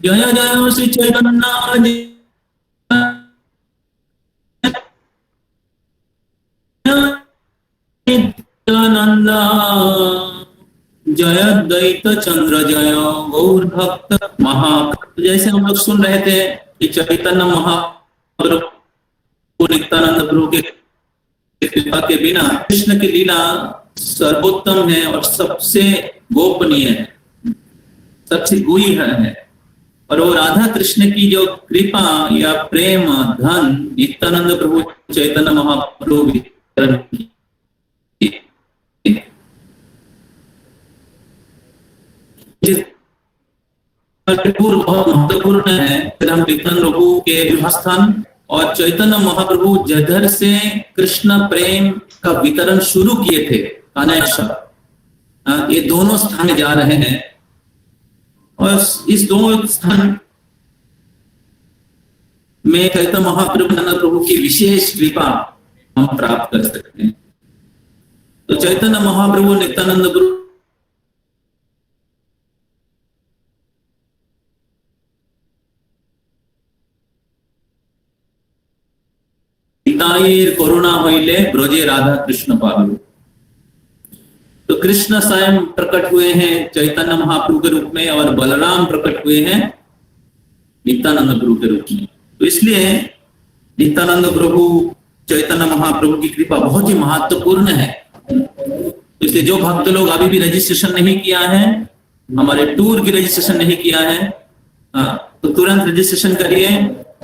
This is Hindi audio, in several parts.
जय जय श्री चैतन्य नित्यानंद जय द्वैत चंद्र जय गौर भक्त महाभक्त। जैसे हम लोग सुन रहे थे कि चैतन्य महाप्रभु नित्यानंद प्रभु के कृपा के बिना कृष्ण की लीला सर्वोत्तम है और सबसे गोपनीय है, सबसे गुही है। और वो राधा कृष्ण की जो कृपा या प्रेम धन नित्यानंद प्रभु चैतन्य महाप्रभु वितरण की बहुत महत्वपूर्ण है। हम नित्यानंद प्रभु के स्थान और चैतन्य महाप्रभु जधर से कृष्ण प्रेम का वितरण शुरू किए थे, ये दोनों स्थान जा रहे हैं और इस दोनों स्थान में चैतन्य महाप्रभु की विशेष कृपा हम प्राप्त कर सकते हैं। तो चैतन्य महाप्रभु नित्यानंद प्रभु करुणा होइले ब्रजे राधा कृष्ण पालु। तो कृष्ण स्वयं प्रकट हुए हैं चैतन्य महाप्रभु के रूप में और बलराम प्रकट हुए हैं नित्यानंद प्रभु के रूप में। तो इसलिए नित्यानंद प्रभु चैतन्य महाप्रभु की कृपा बहुत ही महत्वपूर्ण है। इसलिए जो भक्त लोग अभी भी रजिस्ट्रेशन नहीं किया है, हमारे टूर की रजिस्ट्रेशन नहीं किया है, तो तुरंत रजिस्ट्रेशन करिए।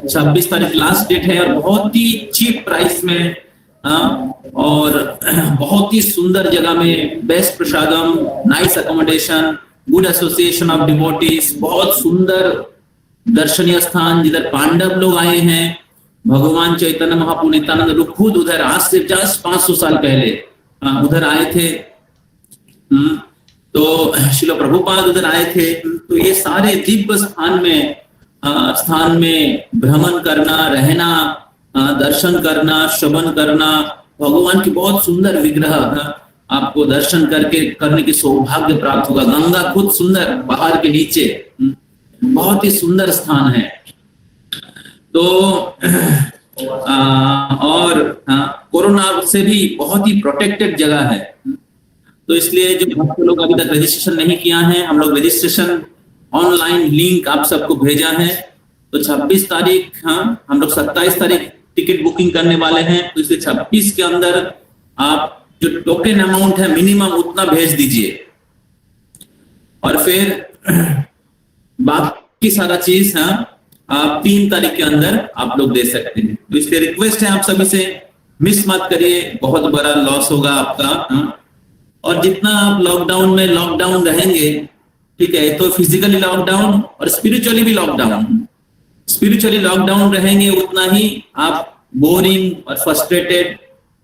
26 तारीख लास्ट डेट है और बहुत ही चीप प्राइस में और बहुत ही सुंदर जगह में, best prasadam, nice accommodation, good association of devotees, बहुत सुंदर दर्शनीय स्थान जिधर पांडव लोग आए हैं। भगवान चैतन्य महाप्रभु नित्यानंद लोग खुद उधर आज से जस्ट 500 साल पहले उधर आए थे। तो श्रील प्रभुपाद उधर आए थे। तो ये सारे दिव्य स्थान में भ्रमण करना, रहना, दर्शन करना, श्रवण करना, भगवान की बहुत सुंदर विग्रह आपको दर्शन करने की सौभाग्य प्राप्त होगा। गंगा खुद सुंदर पहाड़ के नीचे, बहुत ही सुंदर स्थान है। तो और कोरोना से भी बहुत ही प्रोटेक्टेड जगह है। तो इसलिए जो भक्त लोग अभी तक रजिस्ट्रेशन नहीं किया है, हम लोग रजिस्ट्रेशन ऑनलाइन लिंक आप सबको भेजा है। तो 26 तारीख हम लोग 27 तारीख टिकट बुकिंग करने वाले हैं। तो इसलिए 26 के अंदर आप जो टोकन अमाउंट है मिनिमम उतना भेज दीजिए और फिर बाकी सारा चीज आप 3 तारीख के अंदर आप लोग दे सकते हैं। तो इसलिए रिक्वेस्ट है आप सभी से, मिस मत करिए, बहुत बड़ा लॉस होगा आपका। और जितना आप लॉकडाउन रहेंगे, ठीक है, तो फिजिकली लॉकडाउन और स्पिरिचुअली भी लॉकडाउन, स्पिरिचुअली लॉकडाउन रहेंगे उतना ही आप बोरिंग और फ्रस्ट्रेटेड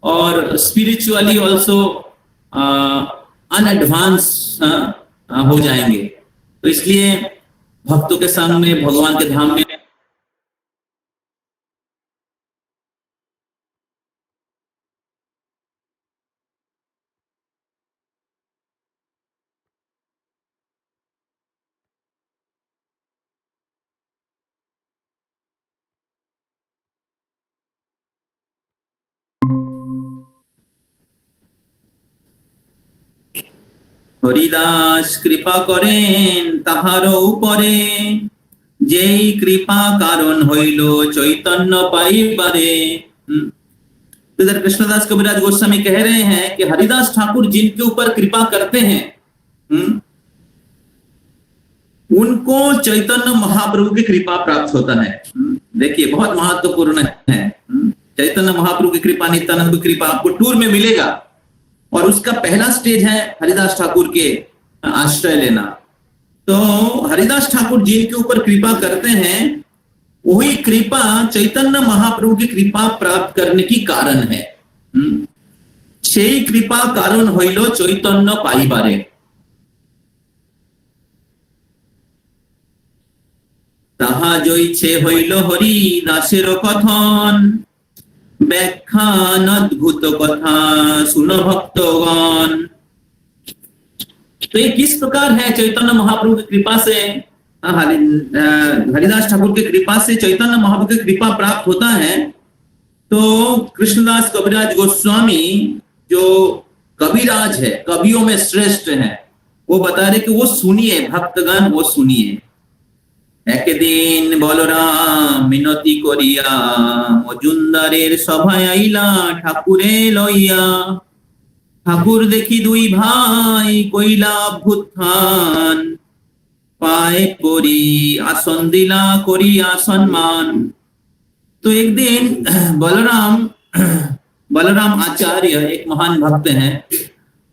और स्पिरिचुअली ऑल्सो अनएडवांस हो जाएंगे। तो इसलिए भक्तों के संग में भगवान के धाम में হরিদাস কৃপা করেন তাহার উপরে, যেই कृपा कारण হইল चैतन्य पाइबारे। इधर कृष्णदास कविराज गोस्वामी कह रहे हैं कि हरिदास ठाकुर जिनके ऊपर कृपा करते हैं उनको चैतन्य महाप्रभु की कृपा प्राप्त होता है। देखिए बहुत महत्वपूर्ण है। चैतन्य महाप्रभु की कृपा, नित्यानंद की कृपा आपको टूर में मिलेगा और उसका पहला स्टेज है हरिदास ठाकुर के आश्रय लेना। तो हरिदास ठाकुर जिनके ऊपर कृपा करते हैं वही कृपा चैतन्य महाप्रभु की कृपा प्राप्त करने की कारण है। সেই कृपा कारण হইল চৈতন্য পাইবারে। তাহা জইছে হইল হরি দাসের কথন, व्याख्यान अद्भुत कथा सुनो भक्तगण। तो ये किस प्रकार है चैतन्य महाप्रभु की कृपा से हरिदास ठाकुर की कृपा से चैतन्य महाप्रभु की कृपा प्राप्त होता है, तो कृष्णदास कविराज गोस्वामी जो कविराज है, कवियों में श्रेष्ठ है, वो बता रहे कि वो सुनिए भक्तगण, वो सुनिए। एक दिन बलराम मिनती करिया मजुंदारेर सभाय आइला ठाकुरे लइया। ठाकुर देखी दुई भाई कइला अभ्युत्थान, पाए परी आसन दिला करिया सम्मान। तो एक दिन बलराम आचार्य एक महान भक्त हैं,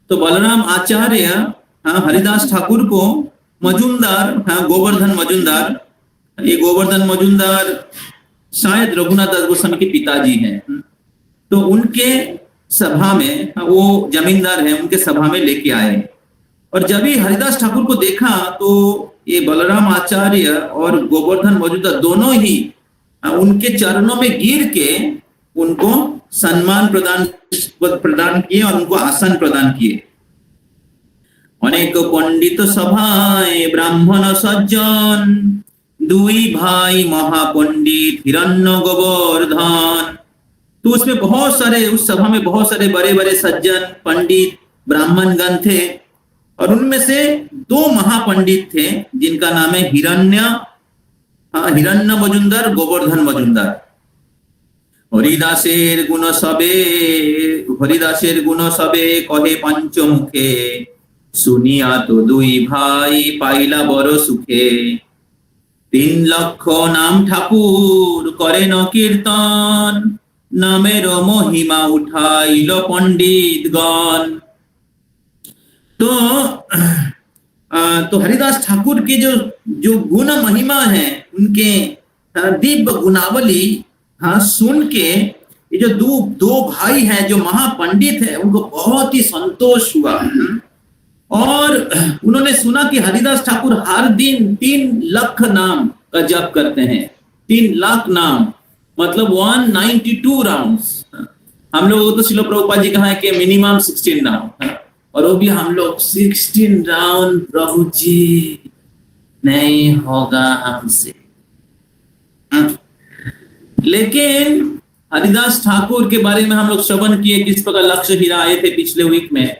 तो बलराम आचार्य हरिदास ठाकुर को मजुमदार, गोवर्धन मजुमदार, ये गोवर्धन मजुमदार शायद रघुनाथ दास गोस्वामी के पिताजी हैं, तो उनके सभा में, वो जमींदार हैं, उनके सभा में लेके आए। और जब ही हरिदास ठाकुर को देखा तो ये बलराम आचार्य और गोवर्धन मजुमदार दोनों ही उनके चरणों में गिर के उनको सम्मान प्रदान किए और उनको आसन प्रदान किए। अनेक पंडित सभाए ब्राह्मण सज्जन, दुई भाई महापंडित हिरण्य गोवर्धन। तो उसमें बहुत सारे, उस सभा में बहुत सारे बड़े बड़े सज्जन पंडित ब्राह्मण गण थे, और उनमें से दो महापंडित थे जिनका नाम है हिरण्य मजुमदार, गोवर्धन मजुमदार। हरिदासेर गुण सबे कहे पंचमुखे, सुनिया तो दुई भाई पाइला बड़ सुखे। 3 लक्ष नाम ठाकुर करे न कीर्तन, नामेर महिमा उठाइल पंडित गण। तो हरिदास ठाकुर के जो गुण महिमा है, उनके दिव्य गुणावली सुन के ये जो दो भाई हैं जो महापंडित है, उनको बहुत ही संतोष हुआ। और उन्होंने सुना कि हरिदास ठाकुर हर दिन 3 लाख नाम का जप करते हैं। 3 लाख नाम मतलब 192 राउंड्स। हम लोग तो शिला प्रभुपाद जी कहा है कि मिनिमम 16 राउंड, और वो भी हम लोग 16 राउंड प्रभु जी नहीं होगा हमसे। लेकिन हरिदास ठाकुर के बारे में हम लोग श्रवण किए, किस प्रकार लक्ष्य हीरा आए थे पिछले वीक में।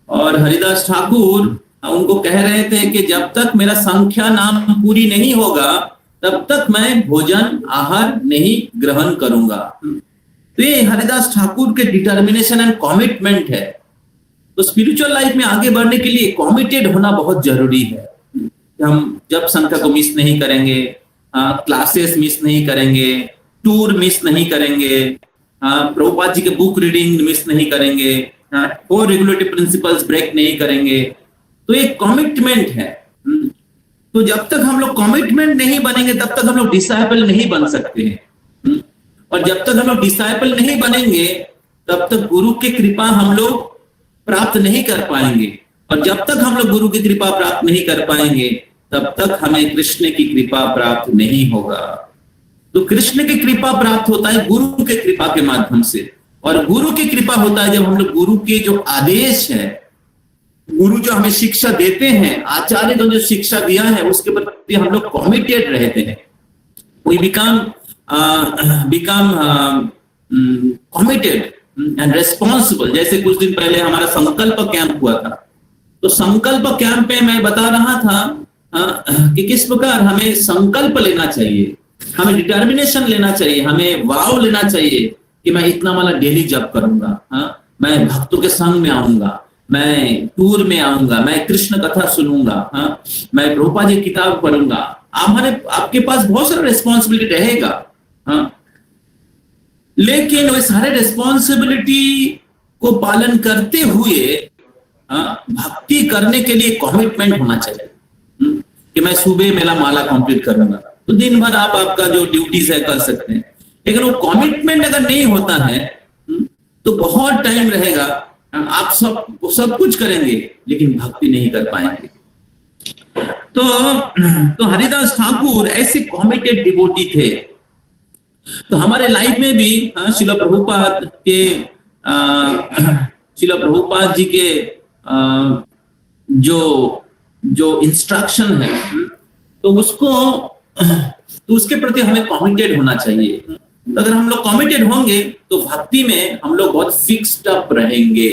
और हरिदास ठाकुर उनको कह रहे थे कि जब तक मेरा संख्या नाम पूरी नहीं होगा तब तक मैं भोजन आहार नहीं ग्रहण करूंगा। तो ये हरिदास ठाकुर के डिटर्मिनेशन एंड कमिटमेंट है। तो स्पिरिचुअल लाइफ में आगे बढ़ने के लिए कमिटेड होना बहुत जरूरी है। हम जब संख्या को मिस नहीं करेंगे, क्लासेस मिस नहीं करेंगे, टूर मिस नहीं करेंगे, प्रभुपाद जी के बुक रीडिंग मिस नहीं करेंगे, 4 रेगुलेटरी प्रिंसिपल्स ब्रेक नहीं करेंगे। तो ये कमिटमेंट है। तो जब तक हम लोग कमिटमेंट नहीं बनेंगे तब तक हम लोग डिसाइपल नहीं बन सकते हैं। और जब तक हम लोग डिसाइपल नहीं बनेंगे तब तक गुरु की कृपा हम लोग प्राप्त नहीं कर पाएंगे। और जब तक हम लोग गुरु की कृपा प्राप्त नहीं कर पाएंगे तब तक हमें कृष्ण की कृपा प्राप्त नहीं होगा। तो कृष्ण की कृपा प्राप्त होता है गुरु के कृपा के माध्यम से, और गुरु की कृपा होता है जब हम लोग गुरु के जो आदेश है, गुरु जो हमें शिक्षा देते हैं, आचार्य ने जो शिक्षा दिया है उसके प्रति हम लोग कमिटेड रहते हैं। We become committed and responsible. जैसे कुछ दिन पहले हमारा संकल्प कैंप हुआ था, तो संकल्प कैंप पे मैं बता रहा था कि किस प्रकार हमें संकल्प लेना चाहिए, हमें डिटर्मिनेशन लेना चाहिए, हमें वाव लेना चाहिए कि मैं इतना वाला डेली जप करूंगा, मैं भक्तों के संग में आऊंगा, मैं टूर में आऊंगा, मैं कृष्ण कथा सुनूंगा, मैं प्रभुपाद जी किताब पढ़ूंगा। आपके पास बहुत सारा रेस्पॉन्सिबिलिटी रहेगा, लेकिन वो सारे रेस्पॉन्सिबिलिटी को पालन करते हुए भक्ति करने के लिए कमिटमेंट होना चाहिए कि मैं सुबह मेरा माला कंप्लीट करूंगा। तो दिन भर आप आपका जो ड्यूटीज है कर सकते हैं, लेकिन वो कमिटमेंट अगर नहीं होता है तो बहुत टाइम रहेगा, आप सब कुछ करेंगे लेकिन भक्ति नहीं कर पाएंगे। तो हरिदास ठाकुर ऐसे कमिटेड डिवोटी थे। तो हमारे लाइफ में भी शिला प्रभुपाद जी के जो इंस्ट्रक्शन है तो उसके प्रति हमें कमिटेड होना चाहिए। अगर हम लोग कमिटेड होंगे तो भक्ति में हम लोग बहुत फिक्स्ड अप रहेंगे।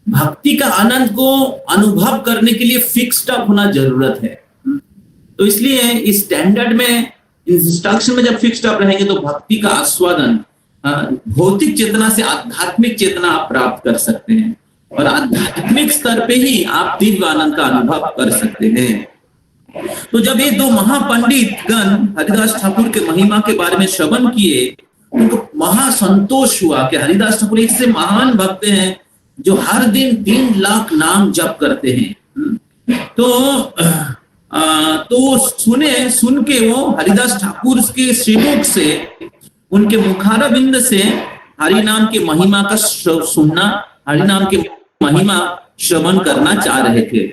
भक्ति का आनंद को अनुभव करने के लिए फिक्स्ड अप होना जरूरत है। तो इसलिए इस स्टैंडर्ड में, इंस्ट्रक्शन में जब फिक्स्ड अप रहेंगे तो भक्ति का आस्वादन भौतिक चेतना से आध्यात्मिक चेतना आप प्राप्त कर सकते हैं, और आध्यात्मिक स्तर पे ही आप दिव्य आनंद का अनुभव कर सकते हैं। तो जब ये दो महापंडित गण हरिदास ठाकुर के महिमा के बारे में श्रवण किए, उनको महा संतोष हुआ कि हरिदास ठाकुर एक से महान भक्त हैं जो हर दिन 3 लाख नाम जप करते हैं। तो सुन के वो हरिदास ठाकुर के श्रीमुख से, उनके मुखारविंद से हरि नाम के महिमा का सुनना, हरि नाम के महिमा श्रवण करना चाह रहे थे।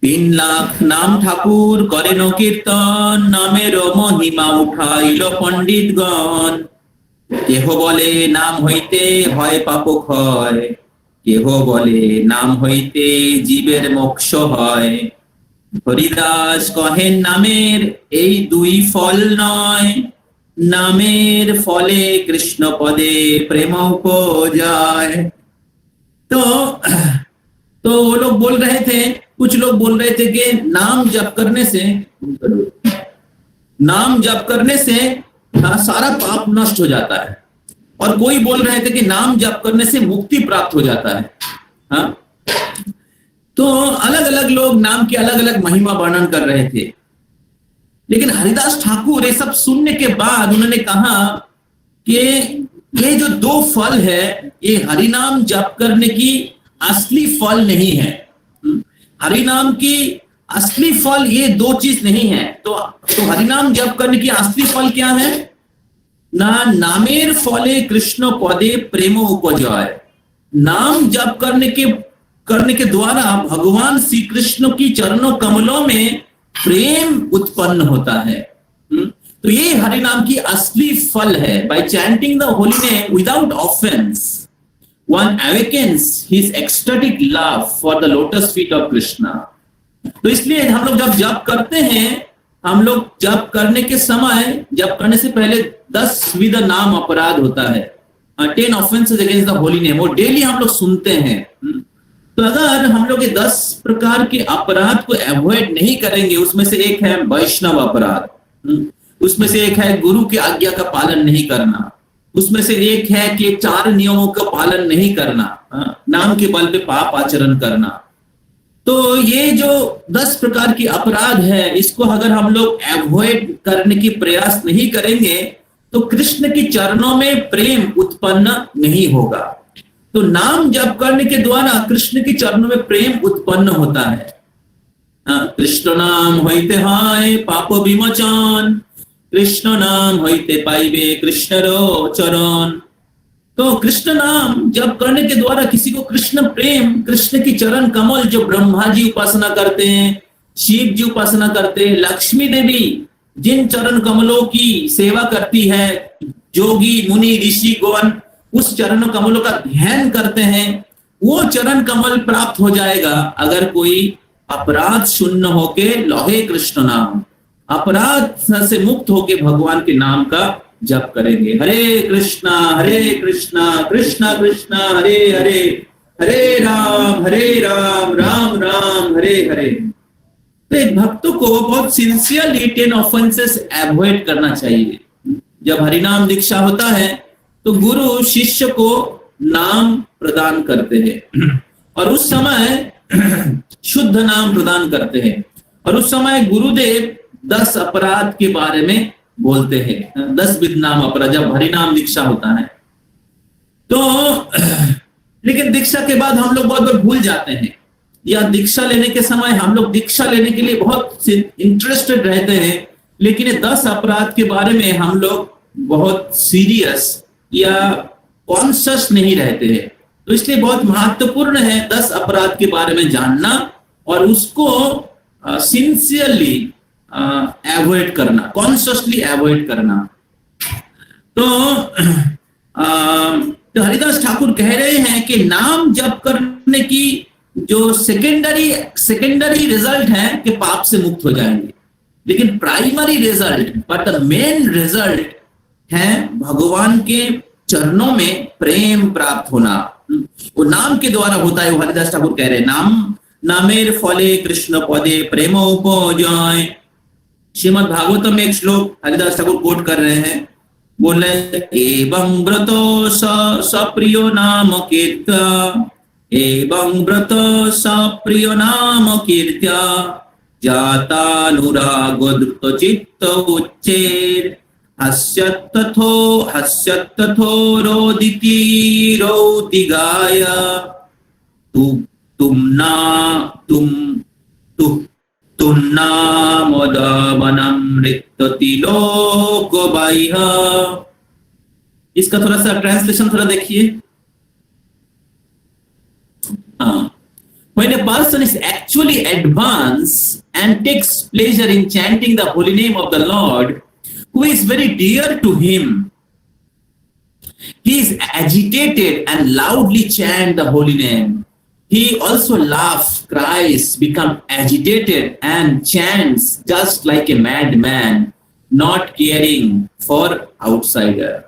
3 लाख नाम ठाकुर करेन कीर्तन, नामेर महिमा उठाइल पंडित गण। केह बोले नाम हईते हय पाप क्षय, केह बोले नाम हईते जीवेर मोक्ष हय। हरिदास कहेन नामेर এই 2 फल नय, नामेर फले कृष्ण पदे प्रेम उपजाय। तो वो लोग बोल रहे थे, कुछ लोग बोल रहे थे कि नाम जप करने से सारा पाप नष्ट हो जाता है, और कोई बोल रहे थे कि नाम जप करने से मुक्ति प्राप्त हो जाता है। हाँ, तो अलग अलग लोग नाम की अलग अलग महिमा वर्णन कर रहे थे। लेकिन हरिदास ठाकुर ये सब सुनने के बाद उन्होंने कहा कि ये जो 2 फल है, ये हरिनाम जप करने की असली फल नहीं है। हरिनाम की असली फल ये 2 चीज नहीं है। तो हरिनाम जप करने की असली फल क्या है? ना नामेर फले कृष्ण पदे प्रेम उपजाय। नाम जप करने के द्वारा भगवान श्री कृष्ण की चरणों कमलों में प्रेम उत्पन्न होता है। तो ये हरिनाम की असली फल है। Bye chanting the holy name without offence, one awakens his ecstatic love for the lotus feet of Krishna। तो इसलिए हम लोग जब जप करते हैं, हम लोग जप करने के समय, जप करने से पहले 10 विध नाम अपराध होता है, 10 offenses against the holy name, वो डेली हम लोग सुनते हैं। तो अगर हम लोग ये 10 प्रकार के अपराध को अवॉइड नहीं करेंगे, उसमें से एक है वैष्णव अपराध, उसमें से एक है गुरु की आज्ञा का पालन नहीं करना, उसमें से एक है कि 4 नियमों का पालन नहीं करना, नाम के बल पे पाप आचरण करना। तो ये जो 10 प्रकार की अपराध है, इसको अगर हम लोग अवॉइड करने की प्रयास नहीं करेंगे तो कृष्ण के चरणों में प्रेम उत्पन्न नहीं होगा। तो नाम जप करने के द्वारा कृष्ण के चरणों में प्रेम उत्पन्न होता है। कृष्ण नाम होइते हाय पाप विमोचन, कृष्ण नाम होइते पाइबे कृष्ण रो चरण। तो कृष्ण नाम जप करने के द्वारा किसी को कृष्ण प्रेम, कृष्ण की चरण कमल, जो ब्रह्मा जी उपासना करते हैं, शिव जी उपासना करते हैं, लक्ष्मी देवी जिन चरण कमलों की सेवा करती है, जोगी मुनि ऋषि गण उस चरण कमलों का ध्यान करते हैं, वो चरण कमल प्राप्त हो जाएगा अगर कोई अपराध शून्य होके लौहे कृष्ण नाम, अपराध से मुक्त होके भगवान के नाम का जप करेंगे। हरे कृष्णा कृष्णा कृष्णा हरे हरे, हरे राम राम राम हरे हरे। तो एक भक्त को बहुत सिंसियरली 10 ऑफेंसेस अवॉइड करना चाहिए। जब हरिनाम दीक्षा होता है तो गुरु शिष्य को नाम प्रदान करते हैं, और उस समय शुद्ध नाम प्रदान करते हैं, और उस समय गुरुदेव 10 अपराध के बारे में बोलते हैं, 10 विध नाम अपराध जब हरिनाम दीक्षा होता है। तो लेकिन दीक्षा के बाद हम लोग बहुत बार भूल जाते हैं, या दीक्षा लेने के समय हम लोग दीक्षा लेने के लिए बहुत इंटरेस्टेड रहते हैं, लेकिन ये 10 अपराध के बारे में हम लोग बहुत सीरियस या कॉन्शियस नहीं रहते हैं। तो इसलिए बहुत महत्वपूर्ण है 10 अपराध के बारे में जानना और उसको सिंसियरली अवॉइड करना, कॉन्शियसली अवॉइड करना। तो हरिदास ठाकुर कह रहे हैं कि नाम जप करने की जो सेकेंडरी रिजल्ट है कि पाप से मुक्त हो जाएंगे, लेकिन primary result but the main result है भगवान के चरणों में प्रेम प्राप्त होना। वो नाम के द्वारा होता है। हरिदास ठाकुर कह रहे हैं, नाम नामेर फले कृष्ण पदे प्रेम उपजाय। श्रीमद् भागवतम में एक श्लोक हरिदास ठाकुर कोट कर रहे हैं, बोल रहे एवं व्रतो सप्रियो नाम कीर्त्या, एवं व्रत सप्रियो नाम कीर्त्या जातानुरागो द्रुत चित्त उच्चेर हस्यत्तथो रोदिति रोति गाय तुम नामोदमनमृत्यति लोको बाह्य। इसका थोड़ा सा ट्रांसलेशन थोड़ा देखिए। When a person is actually advanced and takes pleasure in chanting the holy name of the Lord, who is very dear to him, he is agitated and loudly chant the holy name. He also laughs, cries, becomes agitated and chants just like a madman, not caring for outsider.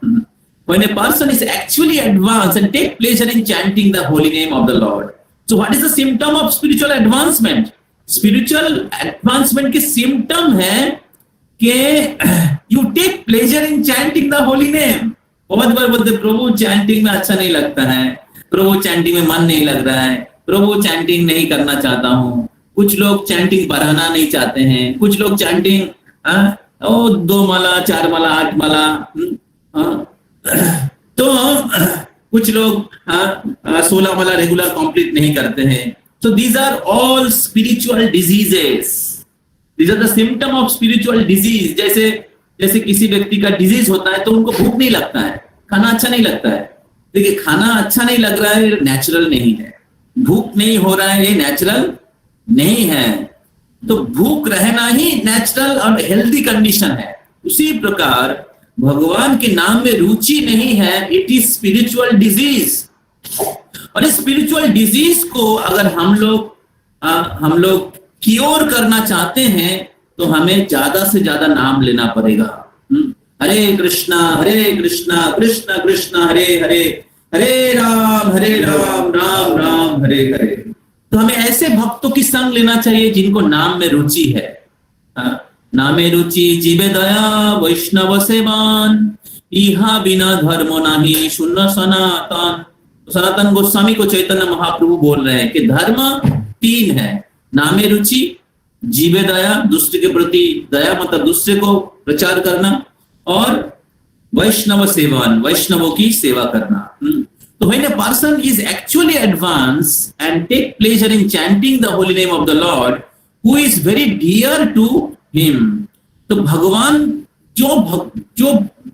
When a person is actually advanced and take pleasure in chanting the holy name of the Lord. So what is the symptom of spiritual advancement? Spiritual advancement के symptom है कि you take pleasure in chanting the holy name. बहुत बार बोलते प्रभु चैंटिंग में अच्छा नहीं लगता है, प्रभु चैंटिंग में मन नहीं लग रहा है, प्रभु चैंटिंग नहीं करना चाहता हूँ। कुछ लोग चैंटिंग बढ़ाना नहीं चाहते हैं, कुछ लोग चैंटिंग 2 माला 4 माला 8 माला, तो कुछ लोग 16 वाला रेगुलर कंप्लीट नहीं करते हैं। So these are all spiritual diseases. These are the symptom of spiritual disease. जैसे किसी व्यक्ति का डिजीज होता है तो उनको भूख नहीं लगता है, खाना अच्छा नहीं लगता है। देखिए, खाना अच्छा नहीं लग रहा है, नेचुरल नहीं है। भूख नहीं हो रहा है, ये नेचुरल नहीं है। तो भूख रहना ही नेचुरल और हेल्दी कंडीशन है। उसी प्रकार भगवान के नाम में रुचि नहीं है, इट इज स्पिरिचुअल डिजीज। और इस स्पिरिचुअल डिजीज को अगर हम लोग क्योर करना चाहते हैं तो हमें ज्यादा से ज्यादा नाम लेना पड़ेगा। हरे कृष्णा कृष्ण कृष्ण हरे हरे, हरे राम राम राम हरे हरे। तो हमें ऐसे भक्तों की संग लेना चाहिए जिनको नाम में रुचि है। नामे रुचि जीवे दया वैष्णव सेवान, इहा बिना धर्म नाही शून्य सनातन। सनातन गोस्वामी को चैतन्य महाप्रभु बोल रहे हैं कि धर्म 3 है, नामे रुचि, जीवे दया, दूसरे के प्रति दया मतलब दूसरे को प्रचार करना, और वैष्णव सेवान, वैष्णवों की सेवा करना। तो when a person is actually advanced and take pleasure in chanting the holy name of the Lord, who is very dear to him, तो भगवान जो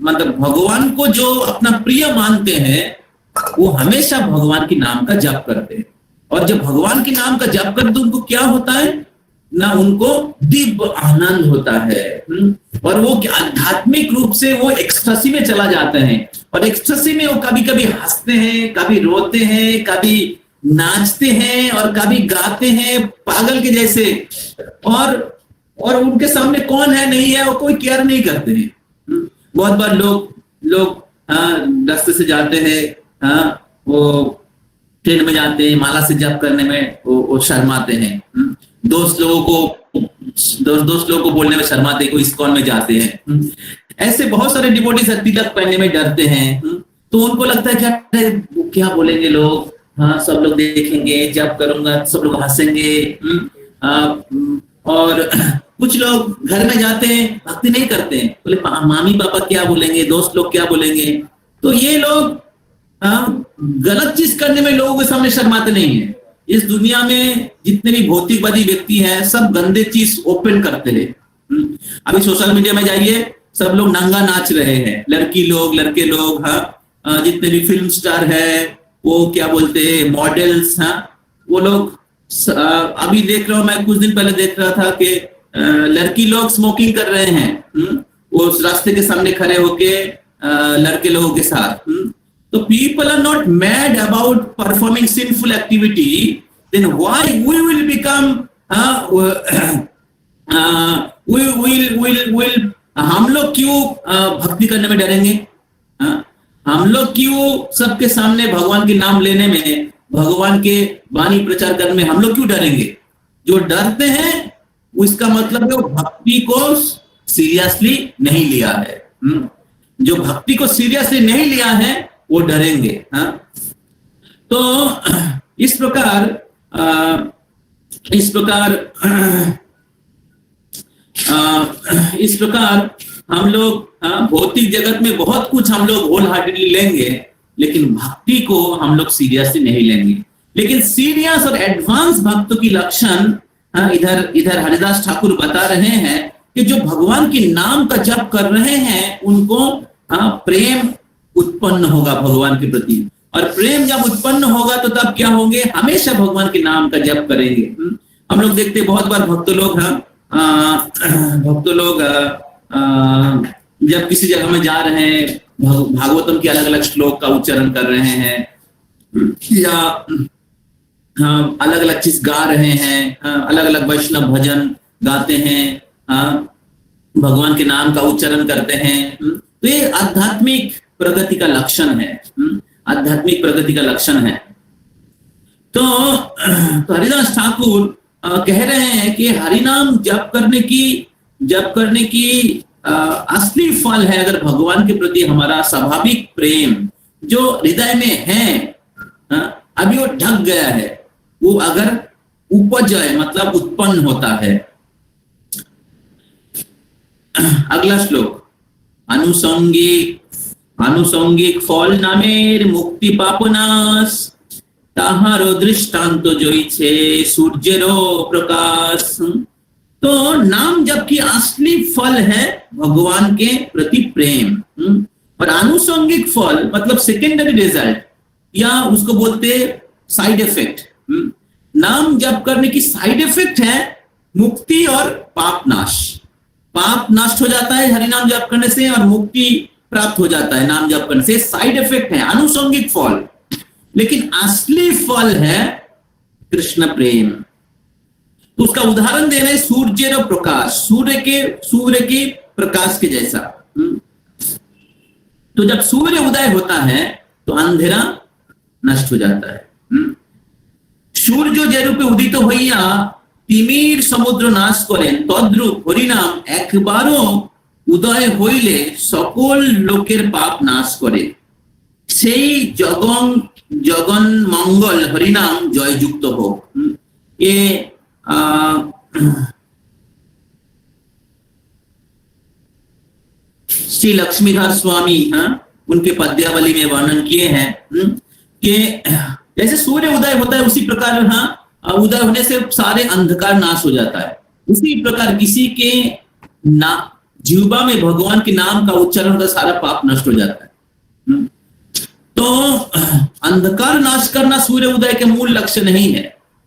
मतलब भगवान को जो अपना प्रिय मानते हैं वो हमेशा भगवान के नाम का जप करते हैं। और जब भगवान के नाम का जप करते उनको क्या होता है ना, उनको दिव्य आनंद होता है, और वो आध्यात्मिक रूप से वो एक्सटेसी में चला जाते हैं। और एक्सटेसी में वो कभी कभी हंसते हैं, कभी रोते हैं, कभी नाचते हैं और कभी गाते हैं पागल के जैसे। और उनके सामने कौन है नहीं है वो कोई केयर नहीं करते हैं। बहुत बार लोग रास्ते से जाते हैं, वो ट्रेन में जाते हैं, माला से जप करने में वो शर्माते हैं। दोस्त लोगों को बोलने में शर्माते हैं, कोई इस्कॉन में जाते हैं। ऐसे बहुत सारे डिवोटीज तिलक पहनने में डरते हैं। तो उनको लगता है कि वो क्या बोलेंगे लोग, सब लोग देखेंगे, जप करूंगा सब लोग हंसेंगे। और कुछ लोग घर में जाते हैं, भक्ति नहीं करते हैं, बोले मामी पापा क्या बोलेंगे, दोस्त लोग क्या बोलेंगे। तो ये लोग गलत चीज करने में लोगों के सामने शर्माते नहीं है। इस दुनिया में जितने भी भौतिकवादी व्यक्ति हैं सब गंदे चीज ओपन करते हैं। अभी सोशल मीडिया में जाइए, सब लोग नंगा नाच रहे हैं, लड़के लोग, जितने भी फिल्म स्टार है, वो क्या बोलते हैं मॉडल्स, वो लोग। अभी देख रहा हूं मैं, कुछ दिन पहले देख रहा था कि लड़की लोग स्मोकिंग कर रहे हैं, वो रास्ते के सामने खड़े होके लड़के लोगों के साथ। तो people are not mad about performing sinful activity, then why we will become हम लोग क्यों भक्ति करने में डरेंगे? हम लोग क्यों सबके सामने भगवान के नाम लेने में, भगवान के वाणी प्रचार करने में हम लोग क्यों डरेंगे? जो डरते हैं उसका मतलब है वो भक्ति को सीरियसली नहीं लिया है। जो भक्ति को सीरियसली नहीं लिया है वो डरेंगे। तो इस प्रकार हम लोग भौतिक जगत में बहुत कुछ हम लोग होल हार्टेडली लेंगे, लेकिन भक्ति को हम लोग सीरियसली नहीं लेंगे। लेकिन सीरियस और एडवांस भक्तों की लक्षण इधर हरिदास ठाकुर बता रहे हैं कि जो भगवान के नाम का जप कर रहे हैं उनको प्रेम उत्पन्न होगा भगवान के प्रति, और प्रेम जब उत्पन्न होगा तो तब क्या होंगे? हमेशा भगवान के नाम का जप करेंगे। हम लोग देखते हैं बहुत बार भक्त लोग जब किसी जगह में जा रहे हैं, भागवतम के अलग अलग श्लोक का उच्चारण कर रहे हैं या अलग अलग चीज गा रहे हैं, अलग अलग वैष्णव भजन गाते हैं, भगवान के नाम का उच्चारण करते हैं, तो ये आध्यात्मिक प्रगति का लक्षण है। आध्यात्मिक प्रगति का लक्षण है। तो हरिदास ठाकुर कह रहे हैं कि हरिनाम जप करने की असली फल है अगर भगवान के प्रति हमारा स्वाभाविक प्रेम जो हृदय में है, अभी वो ढक गया है, वो अगर उपज जाए मतलब उत्पन्न होता है। अगला श्लोक, आनुषंगिक फल नामेर मुक्ति पापनाश, ताहारो दृष्टांत जोइछे सूर्येरो प्रकाश। तो नाम जबकि असली फल है भगवान के प्रति प्रेम, और आनुषंगिक फल मतलब सेकेंडरी रिजल्ट या उसको बोलते साइड इफेक्ट। नाम जप करने की साइड इफेक्ट है मुक्ति और पाप नाश। पाप नष्ट हो जाता है हरिनाम जप करने से और मुक्ति प्राप्त हो जाता है नाम जप करने से। साइड इफेक्ट है, आनुषंगिक फल, लेकिन असली फल है कृष्ण प्रेम। तो उसका उदाहरण दे रहे सूर्य और प्रकाश, सूर्य के प्रकाश के जैसा। तो जब सूर्य उदय होता है तो अंधेरा नष्ट हो जाता है। सूर्य जे रूपे उदित हইয়া তিমির সমুদ্র নাশ করেন, তদ্রূপ হরিনাম একবারও উদয় হইলে সকল লোকের পাপ নাশ করে। সেই জগন মঙ্গল হরিনাম জয়যুক্ত হোক। ये श्री लक्ष्मीधर स्वामी उनके पद्यावली में वर्णन किए हैं कि जैसे सूर्य उदय होता है उसी प्रकार उदय होने से सारे अंधकार नाश हो जाता है। उसी प्रकार किसी के जीवा में भगवान के नाम का उच्चारण का सारा पाप नष्ट हो जाता है। तो अंधकार नाश करना सूर्य उदय के मूल लक्ष्य नहीं है,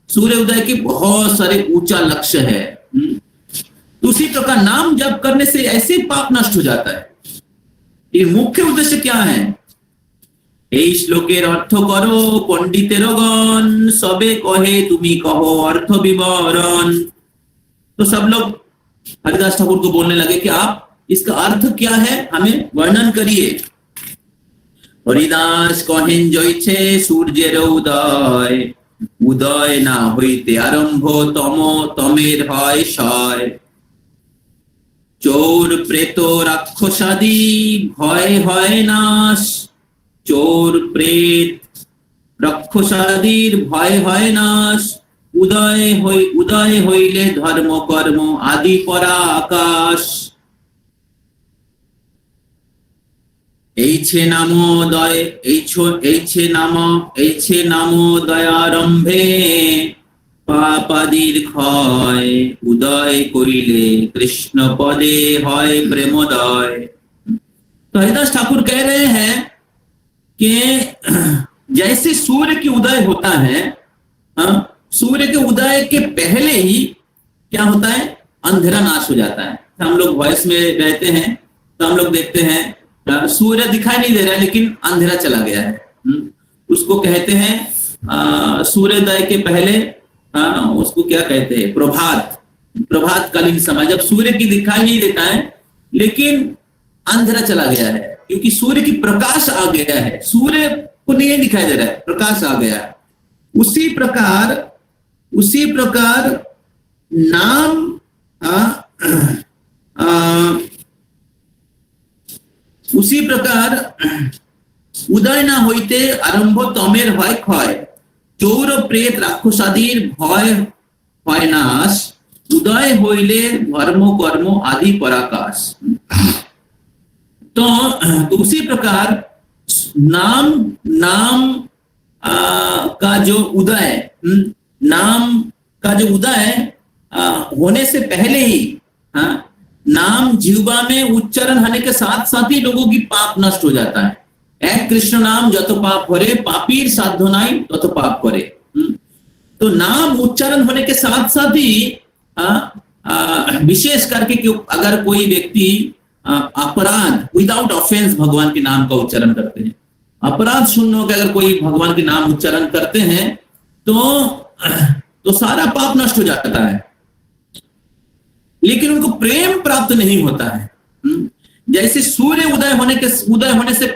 सूर्य उदय के बहुत सारे ऊंचा लक्ष्य है। तो उसी प्रकार नाम जप करने से ऐसे पाप नष्ट हो जाता है। ये मुख्य उद्देश्य क्या है? এই শ্লোকের অর্থ করো পণ্ডিতেরগণ, সবে কহে তুমি কहो अर्थ विवरण। तो सब लोग हरिदास ठाकुर को बोलने लगे कि आप इसका अर्थ क्या है हमें वर्णन करिए। हरिदास कहें जइছে সূর্যের উদয়, উদয় না হইতে আরম্ভ তমের হয় শয়। চোর প্রেত রাক্ষসাদি ভয় হয় নাশ, চোর প্রেত রাক্ষসাদির ভয় হয় নাশ। উদয় হইলে ধর্ম কর্ম আদি পরা আকাশ। এইছে নামোদয় আরম্ভে, পাপাদির ক্ষয়। উদয় করিলে কৃষ্ণ পদে হয় প্রেমোদয়। तो हरिदास ठाकुर कह रहे हैं कि जैसे सूर्य की उदय होता है, सूर्य के उदय के पहले ही क्या होता है? अंधेरा नाश हो जाता है। हम लोग वॉइस में रहते हैं तो हम लोग देखते हैं सूर्य दिखाई नहीं दे रहा है लेकिन अंधेरा चला गया है। उसको कहते हैं सूर्योदय के पहले उसको क्या कहते हैं, प्रभातकालीन समय, जब सूर्य की दिखाई नहीं देता है लेकिन अंधेरा चला गया है, क्योंकि सूर्य की प्रकाश आ गया है, सूर्य को नहीं दिखाई दे रहा है, प्रकाश आ गया है। उसी प्रकार नाम उसी प्रकार उदय ना হইতে আরম্ভ তমের হয় ক্ষয়, চৌর প্রেত রাক্ষসাদির ভয় হয় নাশ, উদय হইলে ধর্म कर्म आदि पराकाश। तो उसी प्रकार नाम का जो उदय, नाम का जो उदय होने से पहले ही नाम जीवा में उच्चारण होने के साथ साथ ही लोगों की पाप नष्ट हो जाता है। एक कृष्ण नाम जत पाप करे, पापीर साध्य नाई तत पाप करे। तो नाम उच्चारण होने के साथ साथ ही विशेष करके कि अगर कोई व्यक्ति अपराध विदाउट ऑफेंस भगवान के नाम का उच्चारण करते हैं, अपराध शून्य होकर अगर कोई भगवान के नाम उच्चारण करते हैं तो सारा पाप नष्ट हो जाता है, लेकिन उनको प्रेम प्राप्त नहीं होता है। जैसे सूर्य उदय होने से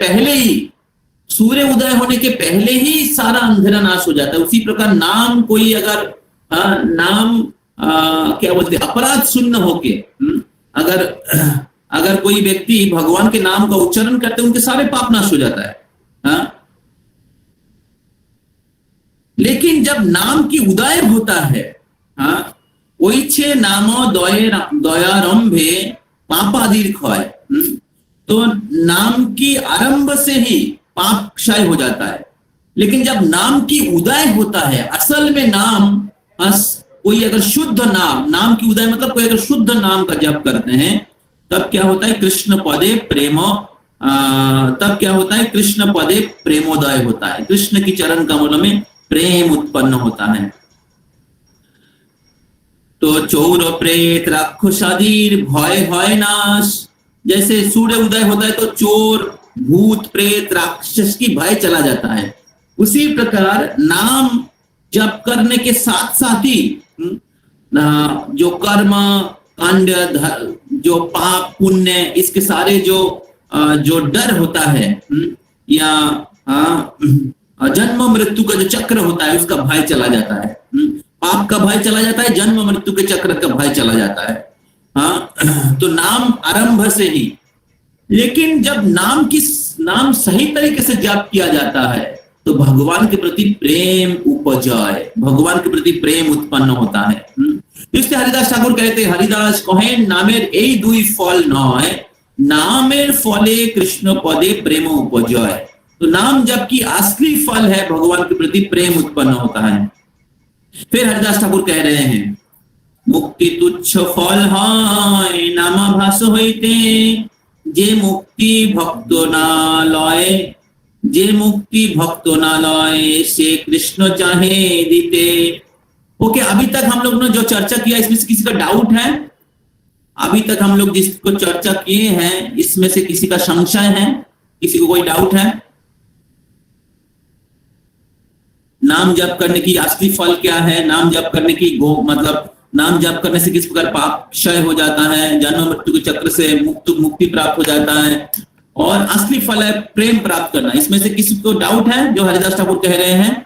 पहले ही सारा अंधेरा नाश हो जाता है, उसी प्रकार नाम कोई अगर क्या बोलते अपराध शून्य होके अगर कोई व्यक्ति भगवान के नाम का उच्चारण करते उनके सारे पाप नाश हो जाता है। लेकिन जब नाम की उदय होता है, ओइछे नाम दयारंभे पापादिर क्षय, तो नाम की आरंभ से ही पाप क्षय हो जाता है। लेकिन जब नाम की उदय होता है, असल में नाम कोई अगर शुद्ध नाम की उदय मतलब कोई अगर शुद्ध नाम का जप करते हैं तब क्या होता है, कृष्ण पदे प्रेमोदय होता है, कृष्ण की चरण कमल में प्रेम उत्पन्न होता है। तो चौर प्रेत राक्षसादीर भय है नाश, जैसे सूर्य उदय होता है तो चोर भूत प्रेत राक्षस की भय चला जाता है। उसी प्रकार नाम जप करने के साथ साथ ही जो कर्म कांड, जो पाप पुण्य, इसके सारे जो डर होता है या जन्म मृत्यु का जो चक्र होता है उसका भय चला जाता है, पाप का भय चला जाता है, जन्म मृत्यु के चक्र का भय चला जाता है। तो नाम आरंभ से ही, लेकिन जब नाम सही तरीके से जाप किया जाता है तो भगवान के प्रति प्रेम उपजाए, भगवान के प्रति प्रेम उत्पन्न होता है। इसलिए हरिदास ठाकुर कहते हैं, हरिदास कहें नामेर এই দুই ফল নয়, नामेर फले कृष्ण पदे प्रेम उपजाए। तो नाम जबकि असली फल है, भगवान के प्रति प्रेम उत्पन्न होता है। फिर हरिदास ठाकुर कह रहे हैं, मुक्ति तुच्छ फल है नामाभास होइते, जे मुक्ति भक्त ना लय से कृष्ण चाहे दीते। ओके, अभी तक हम लोग ने जो चर्चा किया इसमें से किसी का डाउट है? अभी तक हम लोग जिसको चर्चा किए हैं इसमें से किसी का संशय है, किसी को कोई डाउट है? नाम जप करने की असली फल क्या है, नाम जप करने की मतलब नाम जप करने से किस प्रकार पाप क्षय हो जाता है, जन्म मृत्यु के चक्र से मुक्ति प्राप्त हो जाता है, और असली फल है प्रेम प्राप्त करना। इसमें से किसी को डाउट है जो हरिदास ठाकुर कह रहे हैं?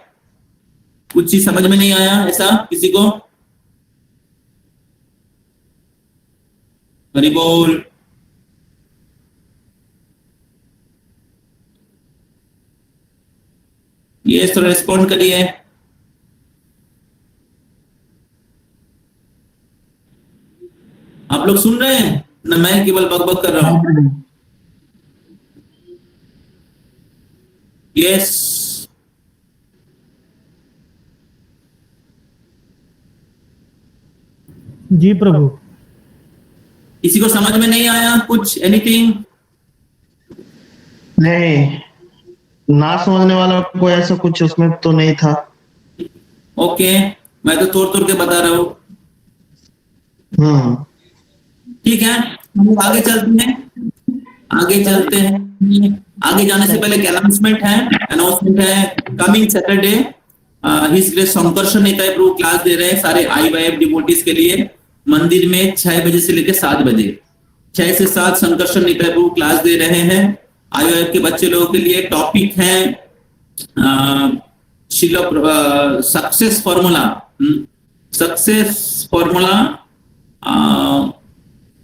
कुछ चीज समझ में नहीं आया ऐसा किसी को? हरि बोल। ये तो रेस्पॉन्ड करिए। आप लोग सुन रहे हैं ना, मैं केवल बकबक कर रहा हूं? यस। जी प्रभु। किसी को समझ में नहीं आया कुछ, एनीथिंग? नहीं, ना समझने वाला कोई ऐसा कुछ उसमें तो नहीं था। ओके, मैं तो तोड़ तोड़ के बता रहा हूँ। ठीक है, हम आगे चलते हैं। आगे जाने से पहले एक अनाउंसमेंट है coming Saturday his grace Sankarshan Nitai Prabhu class दे रहे हैं सारे IYF डिवोटीज के लिए मंदिर में 6 बजे से लेकर 7 बजे 6 से 7 शंकरशन निताय प्रभु क्लास दे रहे हैं। IYF के बच्चे लोगों के लिए टॉपिक है सक्सेस फॉर्मूला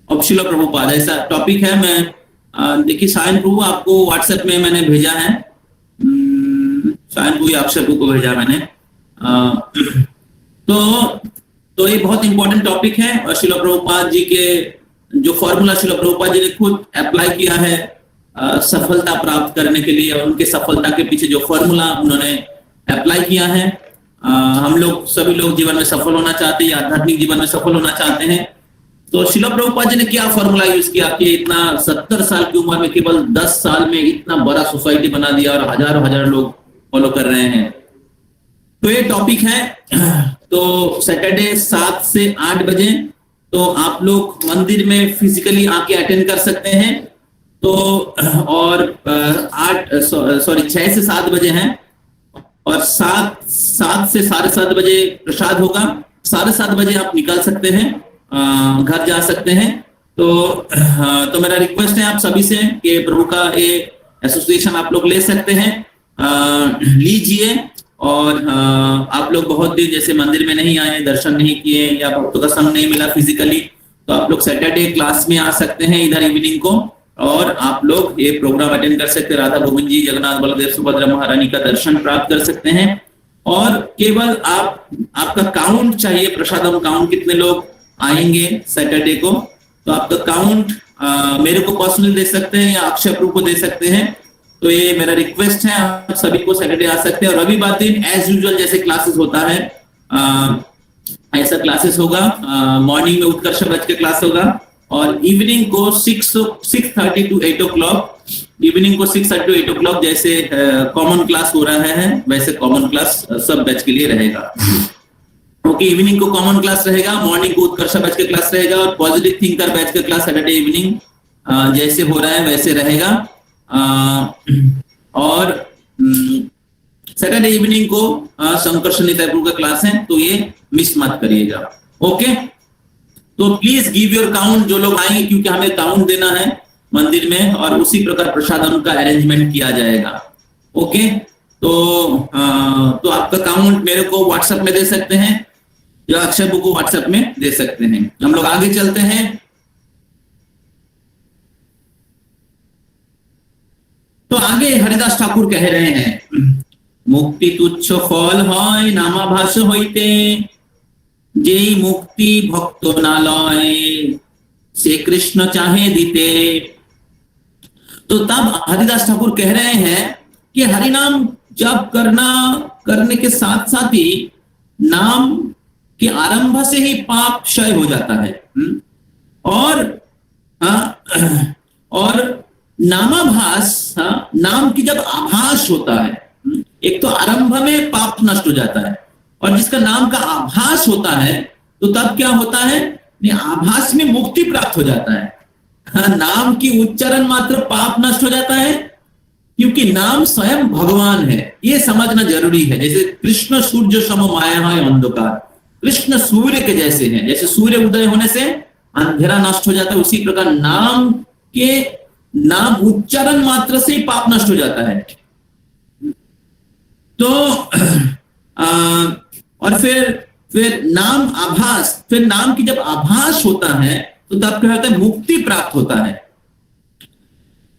ऑफ शिला प्रभुपाद, ऐसा टॉपिक है। मैं देखिए सायन प्रभु आपको व्हाट्सएप में मैंने भेजा है, सायन प्रभु अक्षर को भेजा मैंने। तो ये बहुत इंपॉर्टेंट टॉपिक है और शिला प्रभुपाद जी के जो फॉर्मूला शिला प्रभुपाद जी ने खुद अप्लाई किया है सफलता प्राप्त करने के लिए, और उनके सफलता के पीछे जो फॉर्मूला उन्होंने अप्लाई किया है। हम लोग सभी लोग जीवन में सफल होना चाहते हैं, आध्यात्मिक जीवन में सफल होना चाहते हैं, तो शिला प्रभुपाद जी ने क्या फॉर्मूला यूज किया कि इतना 70 साल की उम्र में केवल 10 साल में इतना बड़ा सोसाइटी बना दिया और हजार लोग फॉलो कर रहे हैं। तो ये टॉपिक है। तो सैटरडे 7 से 8 बजे तो आप लोग मंदिर में फिजिकली आके अटेंड कर सकते हैं। तो और 6 से 7 बजे हैं और 7 से 7:30 बजे प्रसाद होगा। 7:30 बजे आप निकल सकते हैं, घर जा सकते हैं। तो मेरा रिक्वेस्ट है आप सभी से कि प्रभु का ये एसोसिएशन आप लोग ले सकते हैं, लीजिए। और आप लोग बहुत दिन जैसे मंदिर में नहीं आए, दर्शन नहीं किए या भक्तों का संग नहीं मिला फिजिकली, तो आप लोग सैटरडे क्लास में आ सकते हैं इधर इवनिंग को, और आप लोग ये प्रोग्राम अटेंड कर सकते हैं। राधा गोविंद जी, जगन्नाथ बलदेव सुभद्रा महारानी का दर्शन प्राप्त कर सकते हैं। और केवल आपका काउंट चाहिए, प्रसादम काउंट, कितने लोग आएंगे सैटरडे को। तो आपका काउंट मेरे को पर्सनली दे सकते हैं या अक्षय प्रभु को दे सकते हैं। तो ये मेरा रिक्वेस्ट है, आप सभी को सैटरडे आ सकते हैं। और रविवार दिन एज यूजुअल जैसे क्लासेस होता है ऐसा क्लासेस होगा। मॉर्निंग में उत्कर्ष ब्रज के क्लास होगा और इवनिंग को 6:30 to 8 o'clock, इवनिंग को 6:30 to 8 o'clock जैसे कॉमन क्लास हो रहा है वैसे कॉमन क्लास सब बैच के लिए रहेगा। ओके, इवनिंग को कॉमन क्लास रहेगा, मॉर्निंग को उत्कर्ष बैच का क्लास रहेगा और पॉजिटिव थिंकर बैच का क्लास सैटरडे इवनिंग जैसे हो रहा है वैसे रहेगा। और सैटरडे इवनिंग को शंकरशन निताय प्रभु का क्लास है, तो ये मिस मत करिएगा। ओके, तो प्लीज गिव योर काउंट जो लोग आएंगे, क्योंकि हमें काउंट देना है मंदिर में और उसी प्रकार प्रसादम का अरेंजमेंट किया जाएगा। ओके, तो आपका काउंट मेरे को व्हाट्सएप में दे सकते हैं या अक्षय को व्हाट्सएप में दे सकते हैं। हम लोग आगे चलते हैं। तो आगे हरिदास ठाकुर कह रहे हैं, मुक्ति तुच्छ फल হয় नामाभास হইতে, যেই मुक्ति भक्त ना लय से कृष्ण चाहे दीते। तो तब हरिदास ठाकुर कह रहे हैं कि हरिनाम जप करने के साथ साथ ही नाम के आरंभ से ही पाप क्षय हो जाता है। और नामाभास, नाम की जब आभास होता है, एक तो आरंभ में पाप नष्ट हो जाता है और जिसका नाम का आभास होता है तो तब क्या होता है, आभास में मुक्ति प्राप्त हो जाता है। नाम की उच्चारण मात्र पाप नष्ट हो जाता है, क्योंकि नाम स्वयं भगवान है, ये समझना जरूरी है। जैसे कृष्ण सूर्य सम माया है अंधकार, कृष्ण सूर्य के जैसे हैं, जैसे सूर्य उदय होने से अंधेरा नष्ट हो जाता है, उसी प्रकार नाम उच्चारण मात्र से ही पाप नष्ट हो जाता है। तो और फिर नाम आभास, फिर नाम की जब आभास होता है तो तब क्या होता है, मुक्ति प्राप्त होता है।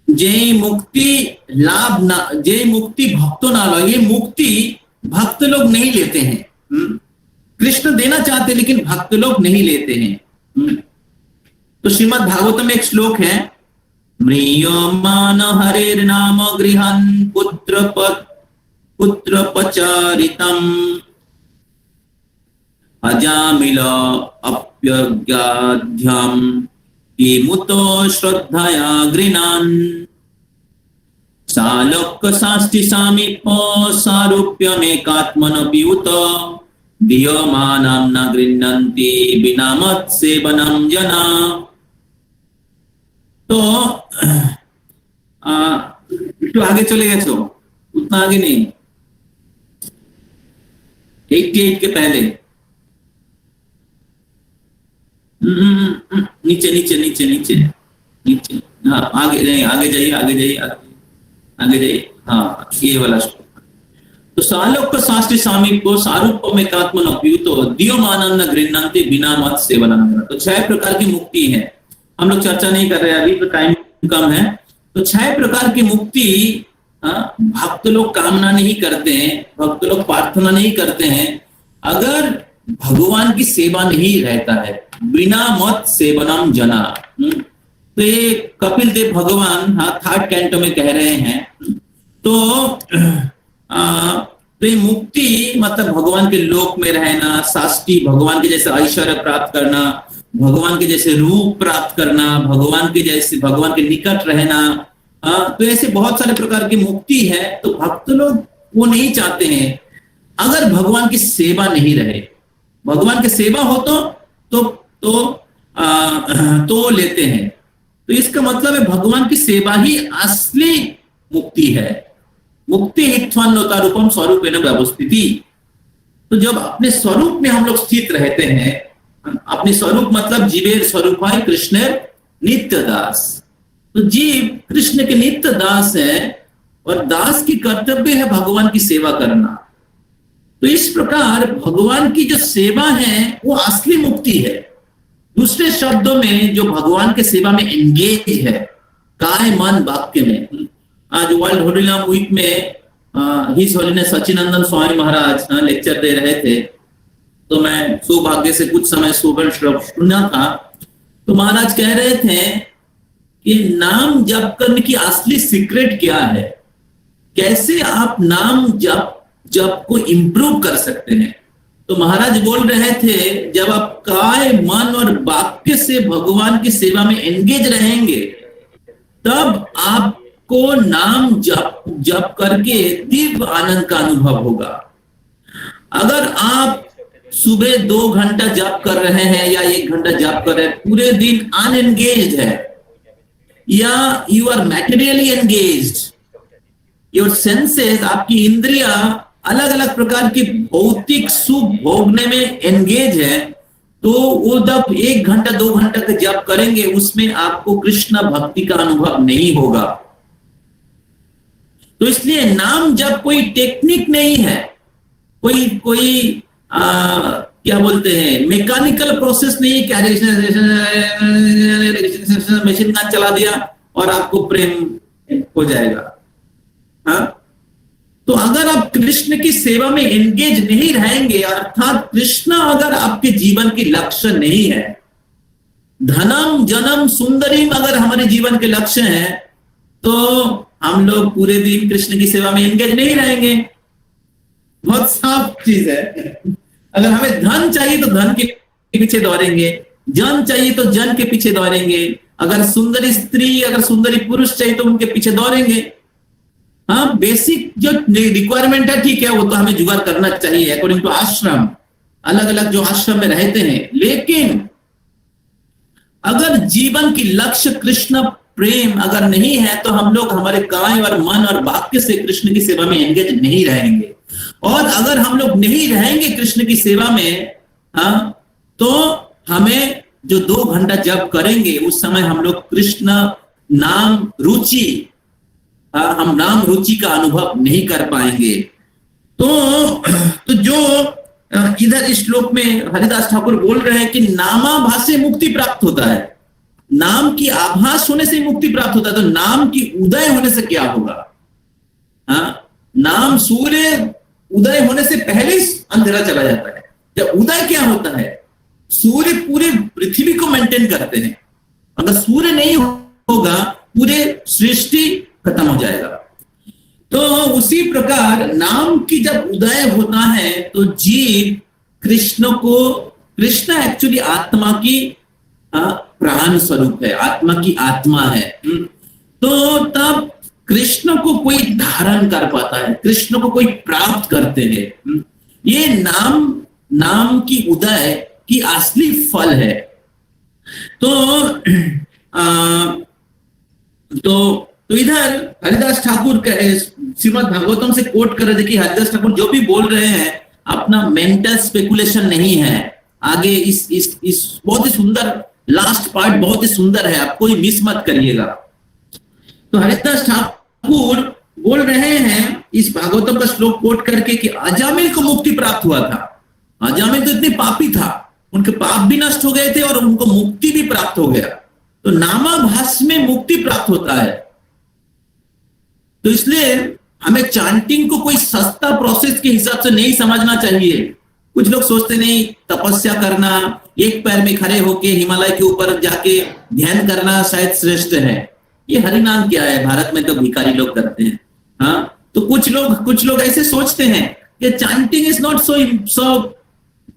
जे मुक्ति लाभ ना, जे मुक्ति भक्तो ना लो, ये मुक्ति भक्त लोग नहीं लेते हैं। कृष्ण देना चाहते लेकिन भक्त लोग नहीं लेते हैं। तो श्रीमद् भागवतम में एक श्लोक है, म्रियमान हरेर नाम गृहन पुत्र पचारितम अजामिल अप्यज्ञाध्यम किमुतो श्रद्धया गृणान् सालोक साष्टि सामीप सारूप्यमेकात्मनपि उत दीयमानं न गृह्णन्ति बिना मत्सेवनं जना। तो आगे चले गए, तो उतना आगे नहीं। 88 के पहले। नीचे नीचे नीचे नीचे नीचे, हाँ आगे जाइए आगे जाइए आगे जाइए आगे जाइए, हाँ ये वाला श्लोक। तो सालोक शास्त्री स्वामी को सारूप में एकात्मन अप्युतो दियोमानंद गृह्णन्ति बिना मत सेवनम। तो 6 प्रकार की मुक्ति है, हम लोग चर्चा नहीं कर रहे अभी, तो टाइम कम है। तो 6 प्रकार की मुक्ति भक्त लोग कामना नहीं करते हैं, भक्त लोग प्रार्थना नहीं करते हैं, अगर भगवान की सेवा नहीं रहता है। बिना मत सेवनम जना, तो ये कपिल देव भगवान 3rd कैंटो में कह रहे हैं। तो ये मुक्ति मतलब भगवान के लोक में रहना, साष्टी भगवान के जैसे ऐश्वर्य प्राप्त करना, भगवान के जैसे रूप प्राप्त करना, भगवान के जैसे भगवान के निकट रहना, तो ऐसे बहुत सारे प्रकार की मुक्ति है। तो भक्त लोग वो नहीं चाहते हैं अगर भगवान की सेवा नहीं रहे। भगवान की सेवा हो तो लेते हैं। तो इसका मतलब है भगवान की सेवा ही असली मुक्ति है। मुक्ति हित्वान्नोता रूपम स्वरूपेण व्यवस्थिति। तो जब अपने स्वरूप में हम लोग स्थित रहते हैं, अपने स्वरूप मतलब जीवेर स्वरूप है कृष्ण नित्य दास। तो जीव कृष्ण के नित्य दास है और दास की कर्तव्य है भगवान की सेवा करना। तो इस प्रकार भगवान की जो सेवा है वो असली मुक्ति है। दूसरे शब्दों में जो भगवान के सेवा में एंगेज है काय मन वाक्य में। आज वर्ल्ड होली नाम वीक में हिज होलीनेस सच्चिदानंद स्वामी महाराज लेक्चर दे रहे थे, तो मैं सौभाग्य से कुछ समय सुना था। तो महाराज कह रहे थे कि नाम जप करने की असली सीक्रेट क्या है, कैसे आप नाम जप को इंप्रूव कर सकते हैं। तो महाराज बोल रहे थे जब आप काय मन और वाक्य से भगवान की सेवा में एंगेज रहेंगे तब आपको नाम जप करके दिव्य आनंद का अनुभव होगा। अगर आप सुबह 2 घंटा जप कर रहे हैं या 1 घंटा जप कर रहे हैं, पूरे दिन अनएंगेज है या you are materially engaged, your senses आपकी इंद्रिया अलग अलग प्रकार की भौतिक सुख भोगने में एंगेज है, तो वो जब 1 घंटा 2 घंटा का जप करेंगे उसमें आपको कृष्ण भक्ति का अनुभव नहीं होगा। तो इसलिए नाम जप कोई टेक्निक नहीं है, कोई क्या बोलते हैं मैकेनिकल प्रोसेस नहीं है। क्या मशीन गन चला दिया और आपको प्रेम हो जाएगा। हाँ, तो अगर आप कृष्ण की सेवा में एंगेज नहीं रहेंगे, अर्थात कृष्ण अगर आपके जीवन की लक्ष्य नहीं है, धनम जनम सुंदरीम अगर हमारे जीवन के लक्ष्य हैं, तो हम लोग पूरे दिन कृष्ण की सेवा में एंगेज नहीं रहेंगे। बहुत साफ चीज है। अगर हमें धन चाहिए तो धन के पीछे दौड़ेंगे, जन चाहिए तो जन के पीछे दौड़ेंगे, अगर सुंदरी स्त्री अगर सुंदरी पुरुष चाहिए तो उनके पीछे दौड़ेंगे। हाँ, बेसिक जो रिक्वायरमेंट है ठीक है, वो तो हमें जुगाड़ करना चाहिए अकॉर्डिंग टू आश्रम, अलग अलग जो आश्रम में रहते हैं। लेकिन अगर जीवन की लक्ष्य कृष्ण प्रेम अगर नहीं है तो हम लोग हमारे काय और मन और वाक्य से कृष्ण की सेवा में एंगेज नहीं रहेंगे। और अगर हम लोग नहीं रहेंगे कृष्ण की सेवा में, हाँ, तो हमें जो 2 घंटा जप करेंगे उस समय हम लोग कृष्ण नाम रुचि, हम नाम रुचि का अनुभव नहीं कर पाएंगे। तो जो इधर इस श्लोक में हरिदास ठाकुर बोल रहे हैं कि नामाभास से मुक्ति प्राप्त होता है, नाम की आभास होने से मुक्ति प्राप्त होता है। तो नाम की उदय होने से क्या होगा? नाम सूर्य उदय होने से पहले ही अंधेरा चला जाता है। जब उदय क्या होता है, सूर्य पूरे पृथ्वी को मेंटेन करते हैं। अगर सूर्य नहीं होगा पूरे सृष्टि खत्म हो जाएगा। तो उसी प्रकार नाम की जब उदय होता है तो जीव कृष्ण एक्चुअली आत्मा की प्राण स्वरूप है, आत्मा की आत्मा है। तो तब कृष्ण को कोई धारण कर पाता है, कृष्ण को कोई प्राप्त करते हैं। ये नाम की उदय की असली फल है। तो इधर हरिदास ठाकुर श्रीमद् भागवतम से कोट कर रहे थे कि हरिदास ठाकुर जो भी बोल रहे हैं अपना मेंटल स्पेकुलेशन नहीं है। आगे इस बहुत ही सुंदर लास्ट पार्ट बहुत ही सुंदर है, आप कोई मिस मत करिएगा। तो हरिदास ठाकुर बोल रहे हैं इस भागवतम का श्लोक कोट करके कि अजामिल को मुक्ति प्राप्त हुआ था। अजामिल तो इतने पापी था, उनके पाप भी नष्ट हो गए थे और उनको मुक्ति भी प्राप्त हो गया। तो नामाभास में मुक्ति प्राप्त होता है। तो इसलिए हमें चांटिंग को कोई सस्ता प्रोसेस के हिसाब से नहीं समझना चाहिए। कुछ लोग सोचते नहीं तपस्या करना, एक पैर में खड़े होके हिमालय के ऊपर जाके ध्यान करना शायद श्रेष्ठ है। ये हरिनाम क्या है, भारत में तो भिखारी लोग करते हैं। हाँ, तो कुछ लोग ऐसे सोचते हैं कि chanting is not so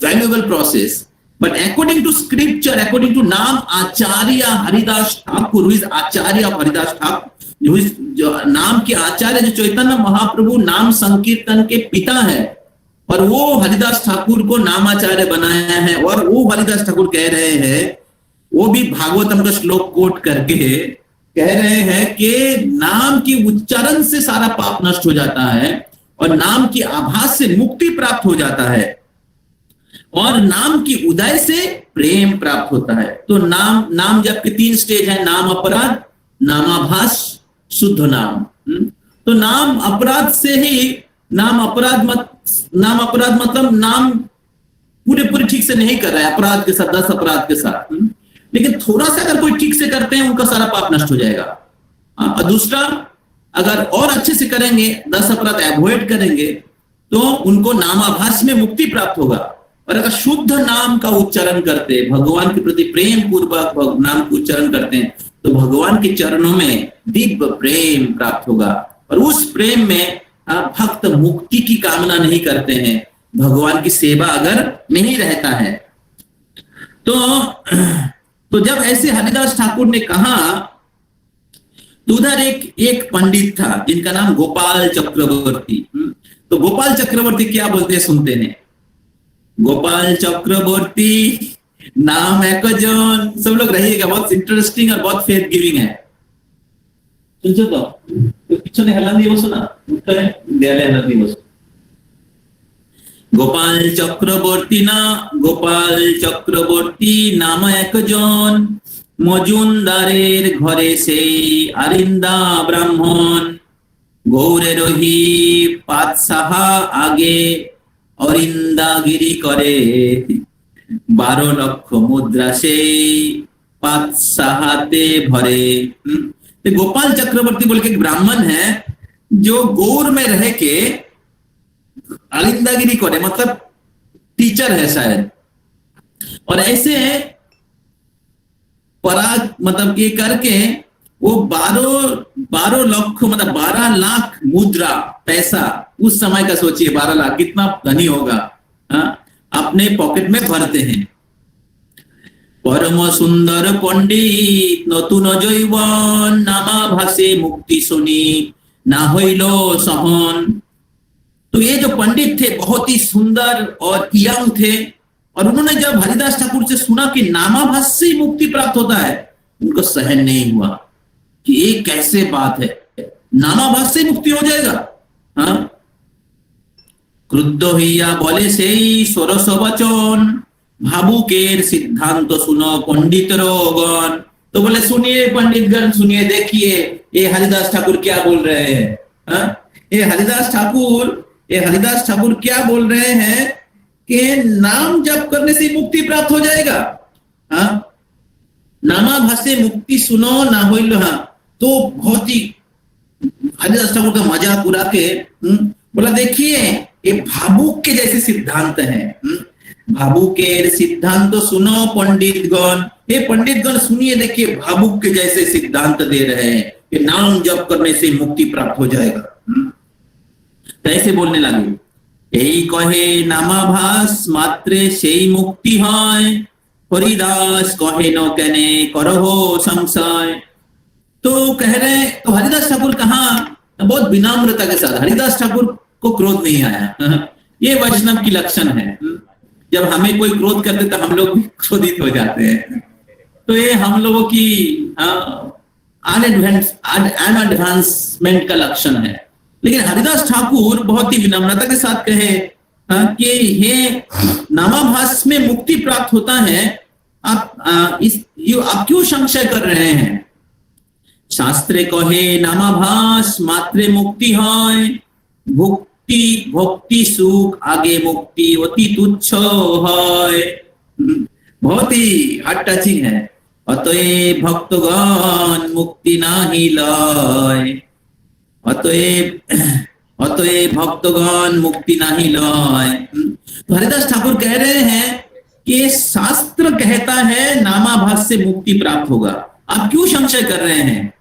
valuable process, but according to scripture, according to Nama Acharya Haridas Thakur, Acharya of Haridas Thakur, जो नाम के आचार्य, जो चैतन्य महाप्रभु नाम संकीर्तन के पिता है, और वो हरिदास ठाकुर को नामाचार्य बनाया है। और वो हरिदास ठाकुर कह रहे हैं, वो भी भागवतम का श्लोक कोट करके कह रहे हैं कि नाम की उच्चारण से सारा पाप नष्ट हो जाता है और नाम की आभास से मुक्ति प्राप्त हो जाता है और नाम की उदय से प्रेम प्राप्त होता है। तो नाम जप के 3 स्टेज है, नाम अपराध, नामाभास, शुद्ध नाम। तो नाम अपराध से ही, नाम अपराध मतलब नाम पूरे ठीक से नहीं कर रहा है, अपराध के साथ, 10 अपराध के साथ। लेकिन थोड़ा सा अगर कोई ठीक से करते हैं उनका सारा पाप नष्ट हो जाएगा। और दूसरा, अगर और अच्छे से करेंगे, 10 अपराध अवॉइड करेंगे, तो उनको नामाभास में मुक्ति प्राप्त होगा। और अगर शुद्ध नाम का उच्चारण करते, भगवान के प्रति प्रेम पूर्वक नाम का उच्चारण करते हैं, तो भगवान के चरणों में दिव्य प्रेम प्राप्त होगा। और उस प्रेम में भक्त मुक्ति की कामना नहीं करते हैं, भगवान की सेवा अगर नहीं रहता है। तो जब ऐसे हरिदास ठाकुर ने कहा, तो उधर एक पंडित था जिनका नाम गोपाल चक्रवर्ती। तो गोपाल चक्रवर्ती क्या बोलते हैं सुनते हैं। गोपाल चक्रवर्ती नाम है कजन, सब लोग रहिएगा, बहुत इंटरेस्टिंग और बहुत फेथ गिविंग है। सुनছো तो পিছনে হেলান দিয়ে বসো না, উত্তরে দেয়ালে হেলান দিয়ে বসো। গোপাল চক্রবর্তী নাম একজন, মজুমদারের ঘরে সেই আরিন্দা ব্রাহ্মণ, গৌরেরহি পাতসাহা আগে অরিন্দাগিরি করে, 12 লক্ষ মুদ্রা সেই पातसाहाते भरे। गोपाल चक्रवर्ती बोल के एक ब्राह्मण है जो गौर में रह के अरिंदागिरी करे, मतलब टीचर है शायद, और ऐसे पराग मतलब ये करके वो 12 लक्ष मतलब 12 लाख मुद्रा पैसा, उस समय का सोचिए 12 लाख कितना धनी होगा, अपने पॉकेट में भरते हैं। परम सुंदर पंडित नतुन जैवन, नामाभासे मुक्ति सुनी ना होइलो सहन। तो ये जो पंडित थे बहुत ही सुंदर और यंग थे, और उन्होंने जब हरिदास ठाकुर से सुना कि नामाभास से मुक्ति प्राप्त होता है, उनको सहन नहीं हुआ कि ये कैसे बात है, नामाभास से मुक्ति हो जाएगा। हाँ, क्रुद्ध हইয়া बोले से सरस वचन, भावुकेर सिद्धांत सुनो पंडितगण। तो बोले सुनिए पंडितगण, सुनिए, देखिए ये हरिदास ठाकुर क्या बोल रहे हैं। ये हरिदास ठाकुर क्या बोल रहे हैं कि नाम जप करने से मुक्ति प्राप्त हो जाएगा। नामाभासे मुक्ति सुनो ना होइलो। तो बहुत ही हरिदास ठाकुर का मजाक उड़ा के बोला, देखिए ये भावुक के जैसे सिद्धांत है, भावुकेर सिद्धांत सुनो पंडितगण। ये पंडितगण सुनिए, देखिए भावुक के जैसे सिद्धांत दे रहे हैं कि नाम जप करने से मुक्ति प्राप्त हो जाएगा। कैसे बोलने लगे, यही कहे नामाभास मात्रे सेई मुक्ति है, हरिदास कहे न कने करहो संशय। तो कह रहे, तो हरिदास ठाकुर कहा बहुत विनम्रता के साथ, हरिदास ठाकुर को क्रोध नहीं आया। ये वैष्णव की लक्षण है, जब हमें कोई क्रोध करते तो हम लोग भी क्रोधित हो जाते हैं। तो ये हम लोगों की अनएडवांसमेंट का लक्षण है। लेकिन हरिदास ठाकुर बहुत ही विनम्रता के साथ कहे, कि हे नामाभास में मुक्ति प्राप्त होता है, आप आप क्यों संशय कर रहे हैं? शास्त्रे कहे नामाभास मात्रे मुक्ति है, भक्ति भक्ति सुख आगे मुक्ति अति तुच्छ है। बहुत ही हार्ट टचिंग है। अतएव भक्तगण मुक्ति नाही लय, अतएव भक्तगण मुक्ति नहीं लय। तो हरिदास ठाकुर कह रहे हैं कि शास्त्र कहता है नामाभास से मुक्ति प्राप्त होगा, आप क्यों संशय कर रहे हैं?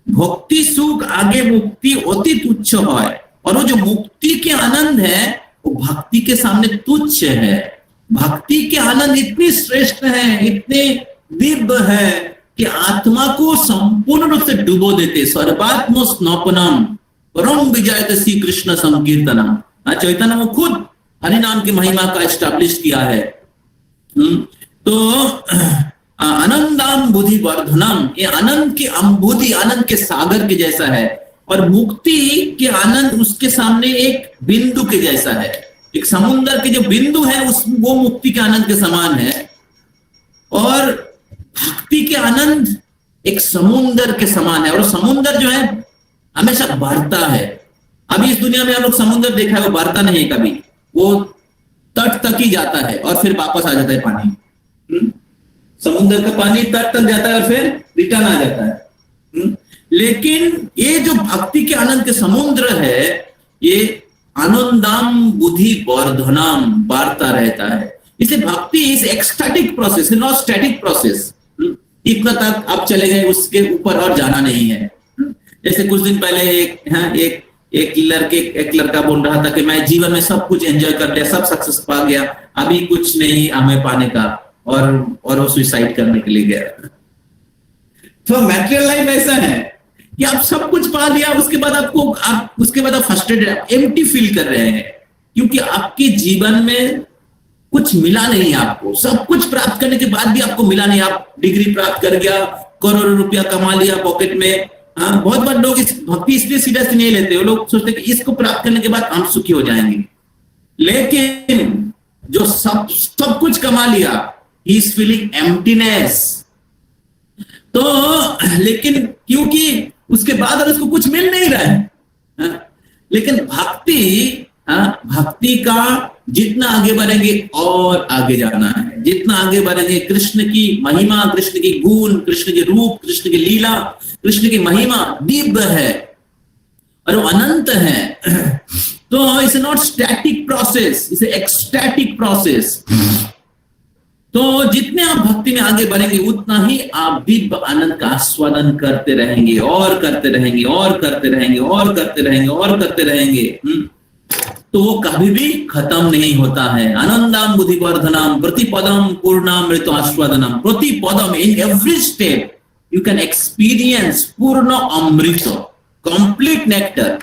भक्ति सुख आगे मुक्ति अति तुच्छ है, और वो जो मुक्ति के आनंद है वो भक्ति के सामने तुच्छ है। भक्ति के आनंद इतनी श्रेष्ठ है, इतने दिव्य है कि आत्मा को संपूर्ण रूप से डुबो देते। सर्वात्म स्नोपनम परम विजयते श्री कृष्ण संकीर्तनम। चैतन्य वो खुद हरि नाम की महिमा का एस्टैब्लिश किया है। तो आनंदाम बुद्धि वर्धनम, ये आनंद की अम्बुधि आनंद के सागर के जैसा है, और मुक्ति के आनंद उसके सामने एक बिंदु के जैसा है। एक समुद्र के जो बिंदु है वो मुक्ति के आनंद के समान है, और भक्ति के आनंद एक समुद्र के समान है। और समुद्र जो है हमेशा बढ़ता है। अभी इस दुनिया में हम लोग समुद्र देखा है, वो बढ़ता नहीं कभी, वो तट तक ही जाता है और फिर वापस आ जाता है पानी। समुद्र का पानी तट तक जाता है और फिर रिटर्न आ जाता है। लेकिन ये जो भक्ति के आनंद के समुद्र है, ये आनंदाम बुद्धि वर्धनम, बढ़ता रहता है। इसे भक्ति is ecstatic process, not static process. इतना तक आप चले गए, उसके ऊपर और जाना नहीं है। जैसे कुछ दिन पहले एक लड़का बोल रहा था कि मैं जीवन में सब कुछ एंजॉय कर लिया, सब सक्सेस पा गया, अभी कुछ नहीं हमें पाने का, और वो सुसाइड करने के लिए गया। तो मैटेरियल लाइफ ऐसा है कि आप सब कुछ पा लिया, उसके बाद आप फ्रस्ट्रेटेड, एम्प्टी फील कर रहे हैं, क्योंकि आपके जीवन में कुछ मिला नहीं आपको। सब कुछ प्राप्त करने के बाद भी आपको मिला नहीं। आप डिग्री प्राप्त कर गया, करोड़ों रुपया कमा लिया पॉकेट में। बहुत बार लोग इस भक्ति इसलिए सीरियस नहीं लेते, वो लोग सोचते कि इसको प्राप्त करने के बाद हम सुखी हो जाएंगे। लेकिन जो सब कुछ कमा लिया, ही इज फीलिंग एम्प्टीनेस। तो लेकिन क्योंकि उसके बाद और उसको कुछ मिल नहीं रहा है। लेकिन भक्ति का जितना आगे बढ़ेंगे और आगे जाना है, जितना आगे बढ़ेंगे कृष्ण की महिमा, कृष्ण की गुण, कृष्ण के रूप, कृष्ण की लीला, कृष्ण की महिमा दिव्य है और वो अनंत है। तो it's not static process, it's ecstatic process. तो जितने आप भक्ति में आगे बढ़ेंगे उतना ही आप दिव्य आनंद का आस्वादन करते रहेंगे, और करते रहेंगे, और करते रहेंगे, और करते रहेंगे, और करते रहेंगे। तो वो कभी भी खत्म नहीं होता है। आनंदाम बुद्धि वर्धनम प्रतिपदम पूर्णामृत आस्वादनम। प्रतिपदम, in every step you can experience पूर्ण अमृत, कंप्लीट नेक्टर।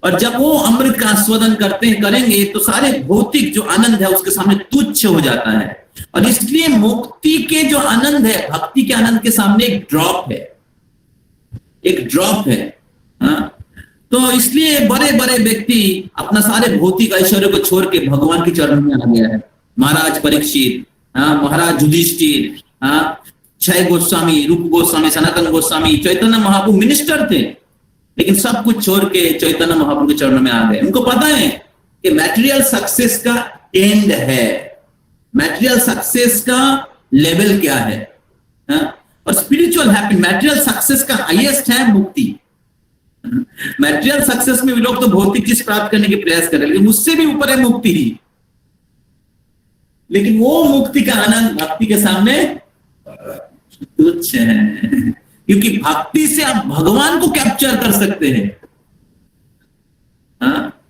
और जब वो अमृत का आस्वादन करेंगे तो सारे भौतिक जो आनंद है उसके सामने तुच्छ हो जाता है। और इसलिए मुक्ति के जो आनंद है भक्ति के आनंद के सामने एक ड्रॉप है, एक ड्रॉप है। तो इसलिए बड़े बड़े व्यक्ति अपना सारे भौतिक ऐश्वर्य को छोड़ के भगवान के चरणों में आ गया है। महाराज परीक्षित, महाराज युधिष्ठिर, 6 गोस्वामी, रूप गोस्वामी, सनातन गोस्वामी, चैतन्य महाप्रभु मिनिस्टर थे, लेकिन सब कुछ छोड़ के चैतन्य महाप्रभु के चरणों में आ गए। उनको पता है कि मैटेरियल सक्सेस का एंड है, मैटेरियल सक्सेस का लेवल क्या है, और स्पिरिचुअल हैप्पी, मैटेरियल सक्सेस का हाईएस्ट है मुक्ति। मैटेरियल सक्सेस में भी लोग तो भौतिक चीज प्राप्त करने के प्रयास कर रहे हैं, लेकिन उससे भी ऊपर है मुक्ति ही। लेकिन वो मुक्ति का आनंद भक्ति के सामने तुच्छ है, क्योंकि भक्ति से आप भगवान को कैप्चर कर सकते हैं।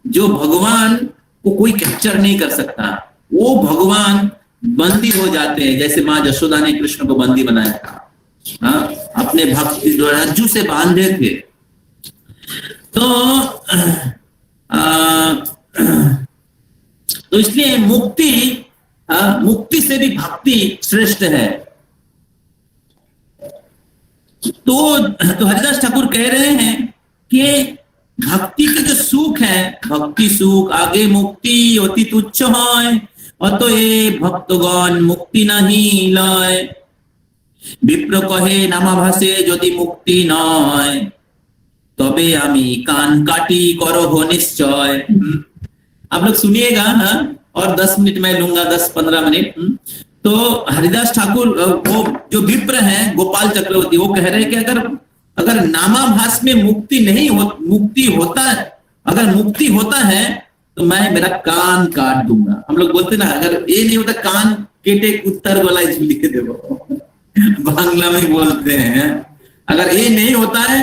जो भगवान को कोई कैप्चर नहीं कर सकता, वो भगवान बंदी हो जाते हैं। जैसे माँ यशोदा ने कृष्ण को बंदी बनाया था, अपने भक्ति रज्जू से बांधे थे। तो इसलिए मुक्ति से भी भक्ति श्रेष्ठ है। तो हरिदास ठाकुर कह रहे हैं कि भक्ति के जो सुख है, भक्ति सुख आगे मुक्ति অতি তুচ্ছ হয়, অতএব ভক্তগণ মুক্তি নাহি লয়। বিপ্র কহে নামাভাসে যদি মুক্তি নয়, তবে আমি कान काटी करह निश्चय। आप लोग सुनिएगा ना, और 10 मिनट मैं लूंगा, 10-15 मिनट। तो हरिदास ठाकुर वो जो विप्र है गोपाल चक्रवर्ती, वो कह रहे हैं कि अगर नामाभास में मुक्ति होता है, अगर मुक्ति होता है तो मैं मेरा कान काट दूंगा। हम लोग बोलते ना, अगर ये नहीं होता कान केटे उत्तर वाला लिख दे, बांग्ला में बोलते हैं। अगर ये नहीं होता है,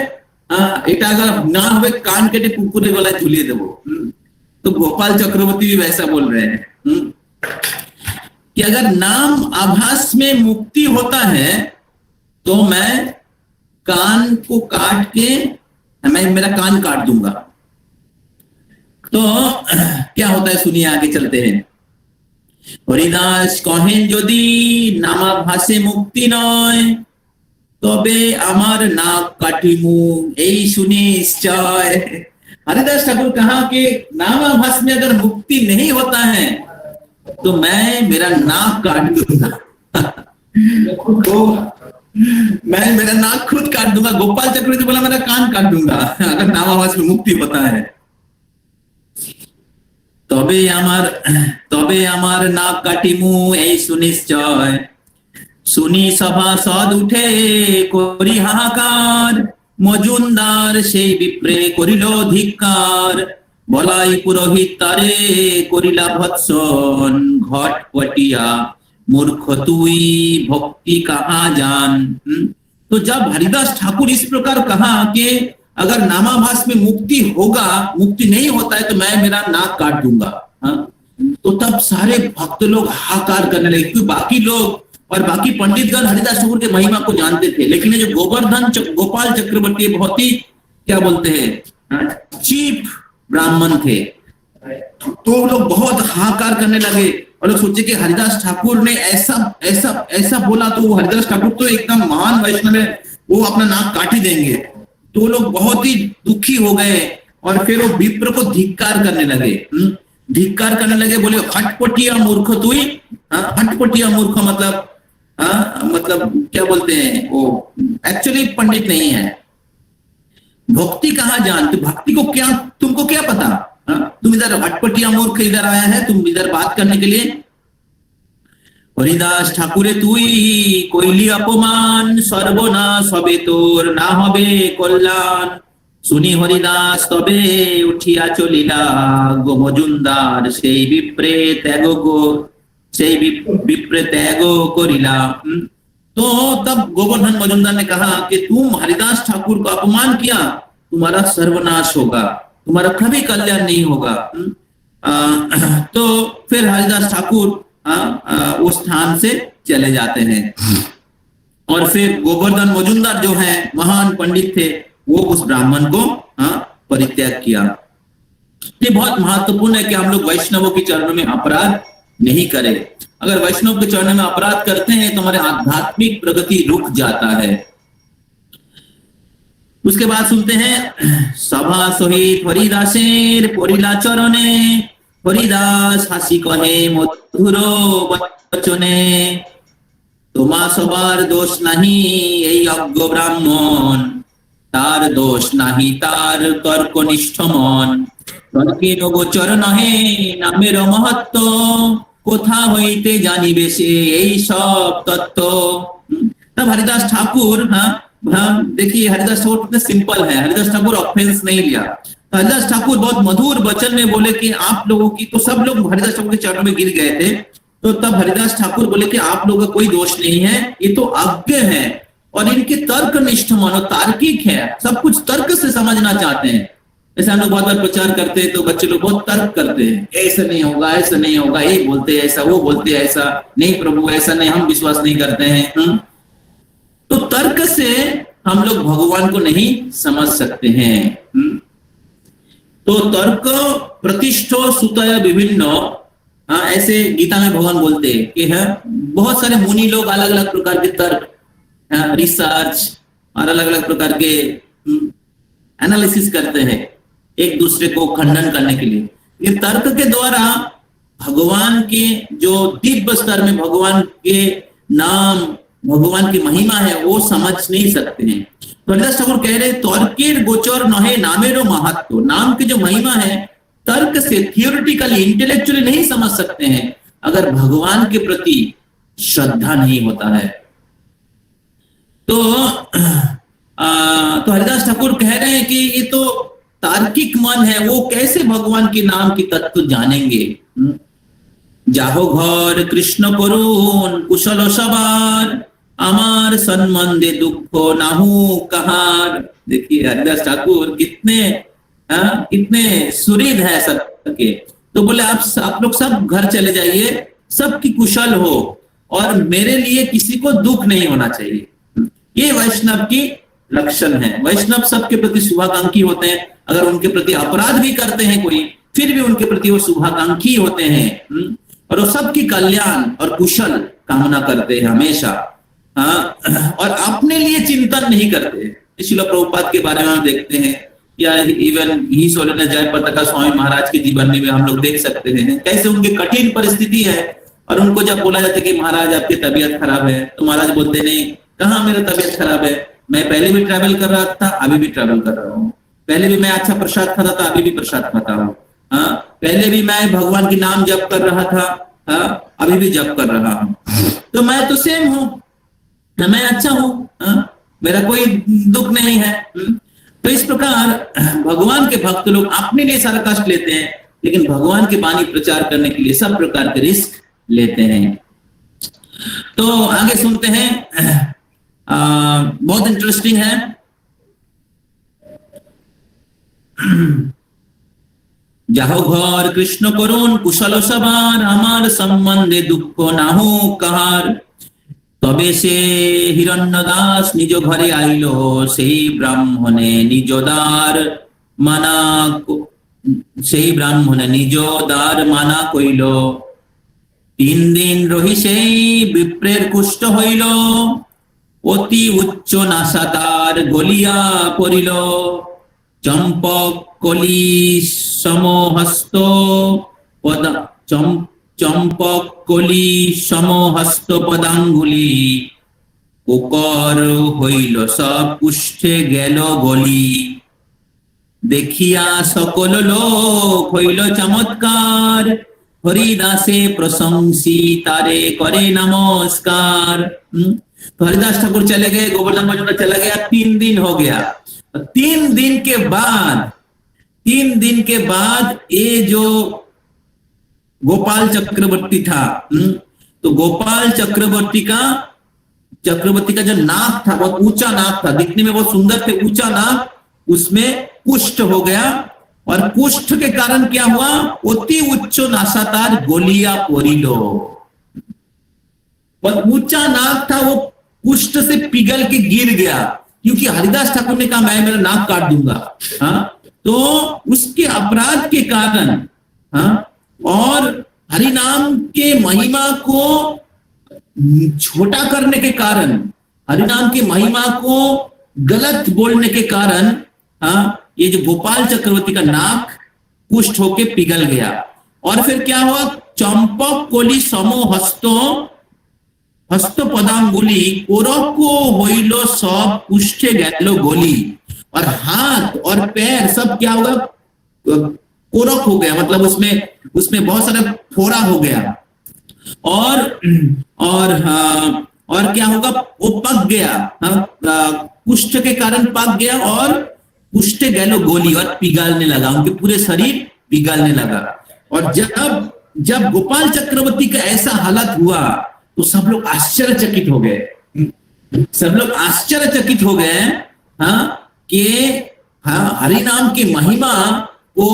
এটা अगर ना हो कान केटे कुकुरे वाला झूलिए देवो। तो गोपाल चक्रवर्ती भी वैसा बोल रहे हैं कि अगर नाम आभास में मुक्ति होता है तो मैं कान को काट के मैं मेरा कान काट दूंगा। तो क्या होता है सुनिए, आगे चलते हैं। हरिदास कहें यदि नामाभासे मुक्ति नय, तबे আমার নাক কাটিমু এই সুনিশ্চয়। हरिदास ठाकुर कहा कि नामाभास में अगर मुक्ति नहीं होता है तो मैं मेरा नाक काट दूंगा। तो मैं मेरा नाक खुद काट दूंगा। गोपाल चक्रवर्ती बोला मेरा कान काट दूंगा अगर नामाभास में मुक्ति होता है। तबे আমার नाक काटिमु এই সুনিশ্চয়। सुनी सभा सद उठे करी हाहाकार, মজুমদার সেই বিপ্রে করিল ধিক্কার। বলাই পুরোহিত তারে করিলা ভৎসন, ঘটপটিয়া मूर्ख तुई भक्ति कहाँ जान। तो जब हरिदास ठाकुर इस प्रकार कहा कि अगर नामाभास में मुक्ति होगा, मुक्ति नहीं होता है तो मैं मेरा नाक काट दूंगा, तो तब सारे भक्त लोग हाहाकार करने लगे। क्योंकि बाकी लोग और बाकी पंडितगण हरिदास ठाकुर के महिमा को जानते थे, लेकिन ये जो गोपाल चक्रवर्ती बहुत ही क्या बोलते हैं चीप ब्राह्मण थे। तो लोग बहुत हाहाकार करने लगे और लोग सोचे कि हरिदास ठाकुर ने ऐसा ऐसा ऐसा बोला, तो हरिदास ठाकुर तो एकदम महान वैष्णव है, वो अपना नाक काट ही देंगे। तो लोग बहुत ही दुखी हो गए और फिर वो विप्र को धिक्कार करने लगे। बोले हटपटिया मूर्ख तुई। हटपटिया मूर्ख मतलब क्या बोलते हैं, वो एक्चुअली पंडित नहीं है। भक्ति कहाँ जान, तो भक्ति को क्या तुमको क्या पता। तुम इधर हटपटिया मूर्ख इधर आया है, तुम इधर बात करने के लिए। हरिदास ठाकुरे तुई কইলি अपमान, सर्वनाश হবে তোর না হবে কল্যাণ। শুনি হরিদাস তবে উঠিয়া চলিলা, গো মজুমদার সেই বিপ্রে त्याग करिला। तो तब गोवर्धन मजुमदार ने कहा कि तुम हरिदास ठाकुर को अपमान किया, तुम्हारा सर्वनाश होगा, तुम्हारा कभी कल्याण नहीं होगा। तो फिर हरिदास ठाकुर उस स्थान से चले जाते हैं और फिर गोवर्धन मजुमदार जो है महान पंडित थे, वो उस ब्राह्मण को परित्याग किया। ये बहुत महत्वपूर्ण है कि हम लोग वैष्णवों के चरणों में अपराध नहीं करें। अगर वैष्णव के चरणों में अपराध करते हैं तो हमारे आध्यात्मिक प्रगति रुक जाता है। उसके बाद सुनते हैं सभा सहित हरिदासेर परिला चरणे, हरिदास हासि कहे मधुर बचने। তোমা সবার দোষ নাহি এই অজ্ঞ ব্রাহ্মণ, তার দোষ নাহি তার তর্কনিষ্ঠ মন। তর্কের গোচর নহে নামের মহত্ব, কোথা হইতে জানিবে সে এই সব তত্ত্ব। तब हरिदास ठाकुर देखिए हरिदास ठाकुर कितने सिंपल है। हरिदास ठाकुर ऑफेंस नहीं लिया। तो हरिदास ठाकुर बहुत मधुर वचन में बोले कि आप लोगों की, तो सब लोग हरिदास ठाकुर के चरणों में गिर गए थे। तो तब हरिदास ठाकुर बोले कि आप लोगों का कोई दोष नहीं है, ये तो अज्ञ है और इनके तर्कनिष्ठ मानो तार्किक है, सब कुछ तर्क से समझना चाहते हैं। ऐसे हम लोग बहुत बार प्रचार करते हैं तो बच्चे लोग बहुत तर्क करते हैं, ऐसा नहीं होगा, ऐसा नहीं होगा, ये बोलते हैं ऐसा, वो बोलते हैं ऐसा, नहीं प्रभु ऐसा नहीं, हम विश्वास नहीं करते हैं। तो तर्क से हम लोग भगवान को नहीं समझ सकते हैं। तो तर्क प्रतिष्ठो सुतय विभिन्न, ऐसे गीता में भगवान बोलते हैं कि बहुत सारे मुनि लोग अलग अलग प्रकार के तर्क, रिसर्च और अलग अलग प्रकार के एनालिसिस करते हैं। एक दूसरे को खंडन करने के लिए। ये तर्क के द्वारा भगवान के जो दिव्य स्तर में भगवान के नाम, भगवान की महिमा है वो समझ नहीं सकते हैं। तो हरिदास ठाकुर कह रहे तर्केर गोचर नहे नामेरो महत्व, नाम की जो महिमा है तर्क से, थियोरिटिकली, इंटेलेक्चुअली नहीं समझ सकते हैं अगर भगवान के प्रति श्रद्धा नहीं होता है। तो हरिदास ठाकुर कह रहे हैं कि ये तो तार्किक मन है, वो कैसे भगवान के नाम की तत्व जानेंगे। जाहो घर कृष्ण करुण कुशल सवार, अमार सम्बन्धे दुख नाहू कहार। देखिए हरिदास ठाकुर कितने सुरीद है सबके। तो बोले आप लोग सब घर चले जाइए, सबकी कुशल हो और मेरे लिए किसी को दुख नहीं होना चाहिए। ये वैष्णव की लक्षण है। वैष्णव सबके प्रति शुभाकांक्षी होते हैं, अगर उनके प्रति अपराध भी करते हैं कोई, फिर भी उनके प्रति वो शुभाकांक्षी होते हैं और वो सबकी कल्याण और कुशल कामना करते हैं हमेशा। और अपने लिए चिंतन नहीं करते। श्रील प्रभुपाद के बारे में हम देखते हैं, या इवन ही सोलना जयप्रताप स्वामी महाराज के जीवन में हम लोग देख सकते हैं कैसे उनकी कठिन परिस्थिति है। और उनको जब बोला जाता है कि महाराज आपकी तबीयत खराब है, तो महाराज बोलते नहीं, कहाँ मेरा तबीयत खराब है, मैं पहले भी ट्रैवल कर रहा था, अभी भी ट्रैवल कर रहा हूँ, पहले भी मैं अच्छा प्रसाद खाता था, अभी भी प्रसाद खाता हूँ, पहले भी मैं भगवान की नाम जप कर रहा था, अभी भी जप कर रहा हूँ, तो मैं तो सेम हूँ, मैं अच्छा हूँ, मेरा कोई दुख नहीं है। तो इस प्रकार भगवान के भक्त लोग अपने लिए सारा कष्ट लेते हैं, लेकिन भगवान की वाणी प्रचार करने के लिए सब प्रकार के रिस्क लेते हैं। तो आगे सुनते हैं, बहुत इंटरेस्टिंग है। जाहो घर कृष्ण करुण कुशल सवार, আমার সম্বন্ধে দুঃখ নাহু কাহার। তবে সে হিরণ্যদাস নিজ ঘরে আইল, সেই ব্রাহ্মণে নিজ দ্বার মানা, সেই ব্রাহ্মণে নিজ দ্বার মানা কইল। 3 দিন রহি সেই বিপ্রের কুষ্ঠ হইল, অতি উচ্চ নাসা তার গলিয়া পড়িল। চম্পক কলি সমহস্ত চম্পক কলি সমহস্ত পদাঙ্গুলি, কুকর হইল সব কুষ্ঠে গেল গলি। দেখিয়া সকল লোক হইল চমৎকার, हरिदासे प्रशंसी तारे करे नमस्कार। तो हरिदास ठाकुर चले गए, गोवर्धन मजूमदार चला गया, 3 दिन हो गया। 3 दिन के बाद ये जो गोपाल चक्रवर्ती था, तो गोपाल चक्रवर्ती का जो नाक था, बहुत ऊंचा नाक था, दिखने में बहुत सुंदर थे, ऊंचा नाक, उसमें कुष्ठ हो गया। और कुष्ठ के कारण क्या हुआ, अति उच्च नासातार गोलिया पोरिलो। बहुत ऊंचा नाक था, वो कुष्ठ से पिघल के गिर गया, क्योंकि हरिदास ठाकुर ने कहा मैं मेरा नाक काट दूंगा। तो उसके अपराध के कारण और हरिनाम के महिमा को छोटा करने के कारण, हरिनाम की महिमा को गलत बोलने के कारण ये जो गोपाल चक्रवर्ती का नाक कुष्ठ होके पिघल गया। और फिर क्या हुआ, चंपक कोली समो हस्त पदांगुली, कोरको होइलो सब कुष्ठे गैलो गोली। और हाथ और पैर सब क्या होगा, कोरक हो गया, मतलब उसमें बहुत सारा फोड़ा हो गया। और क्या होगा, वो पक गया, कुष्ठ के कारण पक गया और कुष्ठे गैलो गोली, और पिघलने लगा, उनके पूरे शरीर पिघलने लगा। और जब गोपाल चक्रवर्ती का ऐसा हालत हुआ तो सब लोग आश्चर्यचकित हो गए, कि हरिनाम की महिमा को,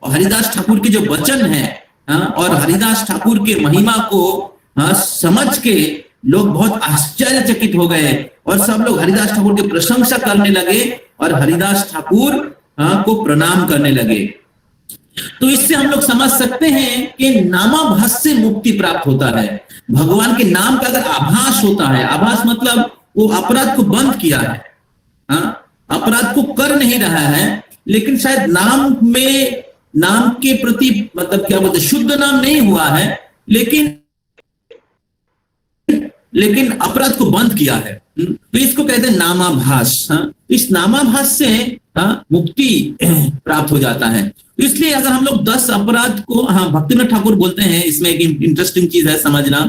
हरिदास ठाकुर के जो वचन है और हरिदास ठाकुर के महिमा को समझ के लोग बहुत आश्चर्यचकित हो गए और सब लोग हरिदास ठाकुर की प्रशंसा करने लगे और हरिदास ठाकुर को प्रणाम करने लगे। तो इससे हम लोग समझ सकते हैं कि नामाभास से मुक्ति प्राप्त होता है। भगवान के नाम का अगर आभास होता है, आभास मतलब वो अपराध को बंद किया है, अपराध को कर नहीं रहा है, लेकिन शायद नाम के प्रति मतलब क्या बोलते शुद्ध नाम नहीं हुआ है, लेकिन अपराध को बंद किया है। तो इसको कहते हैं नामाभास। इस नामाभास से मुक्ति प्राप्त हो जाता है। तो इसलिए अगर हम लोग 10 अपराध को, भक्तिनाथ ठाकुर बोलते हैं, इसमें एक इंटरेस्टिंग चीज है समझना,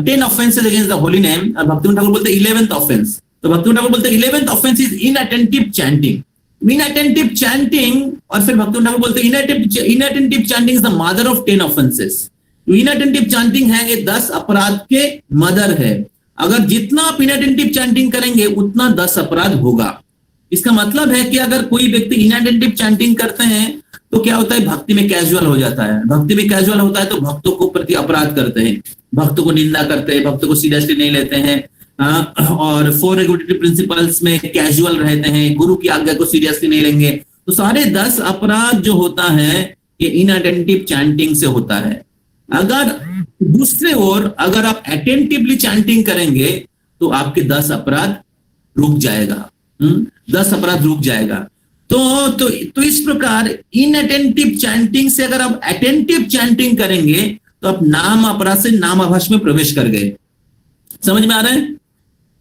10 offences against the holy name, और भक्तिनाथ ठाकुर बोलते हैं 11th ऑफेंस। तो भक्तिनाथ ठाकुर बोलते हैं 11th offence is inattentive chanting. Inattentive chanting, और फिर भक्तिनाथ ठाकुर बोलते हैं inattentive chanting is the mother of 10 offences. Inattentive chanting है, ये 10 अपराध के मदर है। अगर जितना आप इनअटेंटिव चैंटिंग करेंगे उतना 10 अपराध होगा। इसका मतलब है कि अगर कोई व्यक्ति इनअटेंटिव चैंटिंग करते हैं तो क्या होता है, भक्ति में कैजुअल हो जाता है। भक्ति में कैजुअल होता है तो भक्तों को प्रति अपराध करते हैं, भक्तों को निंदा करते हैं, भक्तों को सीरियसली नहीं लेते हैं, और 4 रेगुलेटरी प्रिंसिपल्स में कैजुअल रहते हैं, गुरु की आज्ञा को सीरियसली नहीं लेंगे। तो सारे 10 अपराध जो होता है ये इनअटेंटिव चैंटिंग से होता है। अगर दूसरे ओर अगर आप अटेंटिवली चैंटिंग करेंगे तो आपके 10 अपराध रुक जाएगा। 10 अपराध रुक जाएगा। तो इस प्रकार इनअटेंटिव चैंटिंग से अगर आप अटेंटिव चैंटिंग करेंगे तो आप नाम अपराध से नामाभास में प्रवेश कर गए। समझ में आ रहा है?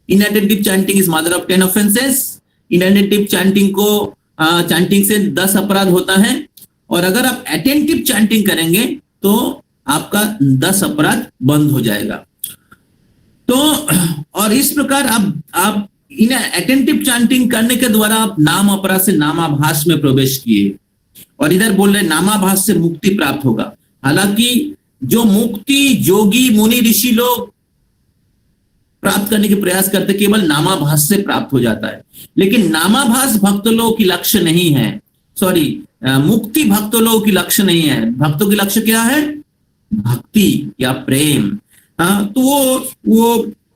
Inattentive chanting is mother of 10 offences. Inattentive chanting से 10 अपराध होता है, और अगर आप अटेंटिव चैंटिंग करेंगे तो आपका 10 अपराध बंद हो जाएगा। तो और इस प्रकार आप इन अटेंटिव चैंटिंग करने के द्वारा आप नाम अपराध से नामाभास में प्रवेश किए, और इधर बोल रहे नामाभास से मुक्ति प्राप्त होगा। हालांकि जो मुक्ति योगी मुनि ऋषि लोग प्राप्त करने के प्रयास करते केवल नामाभास से प्राप्त हो जाता है, लेकिन नामाभास भक्त लोगों की लक्ष्य नहीं है। सॉरी, मुक्ति भक्त लोगों की लक्ष्य नहीं है। भक्तों की लक्ष्य क्या है? भक्ति या प्रेम। तो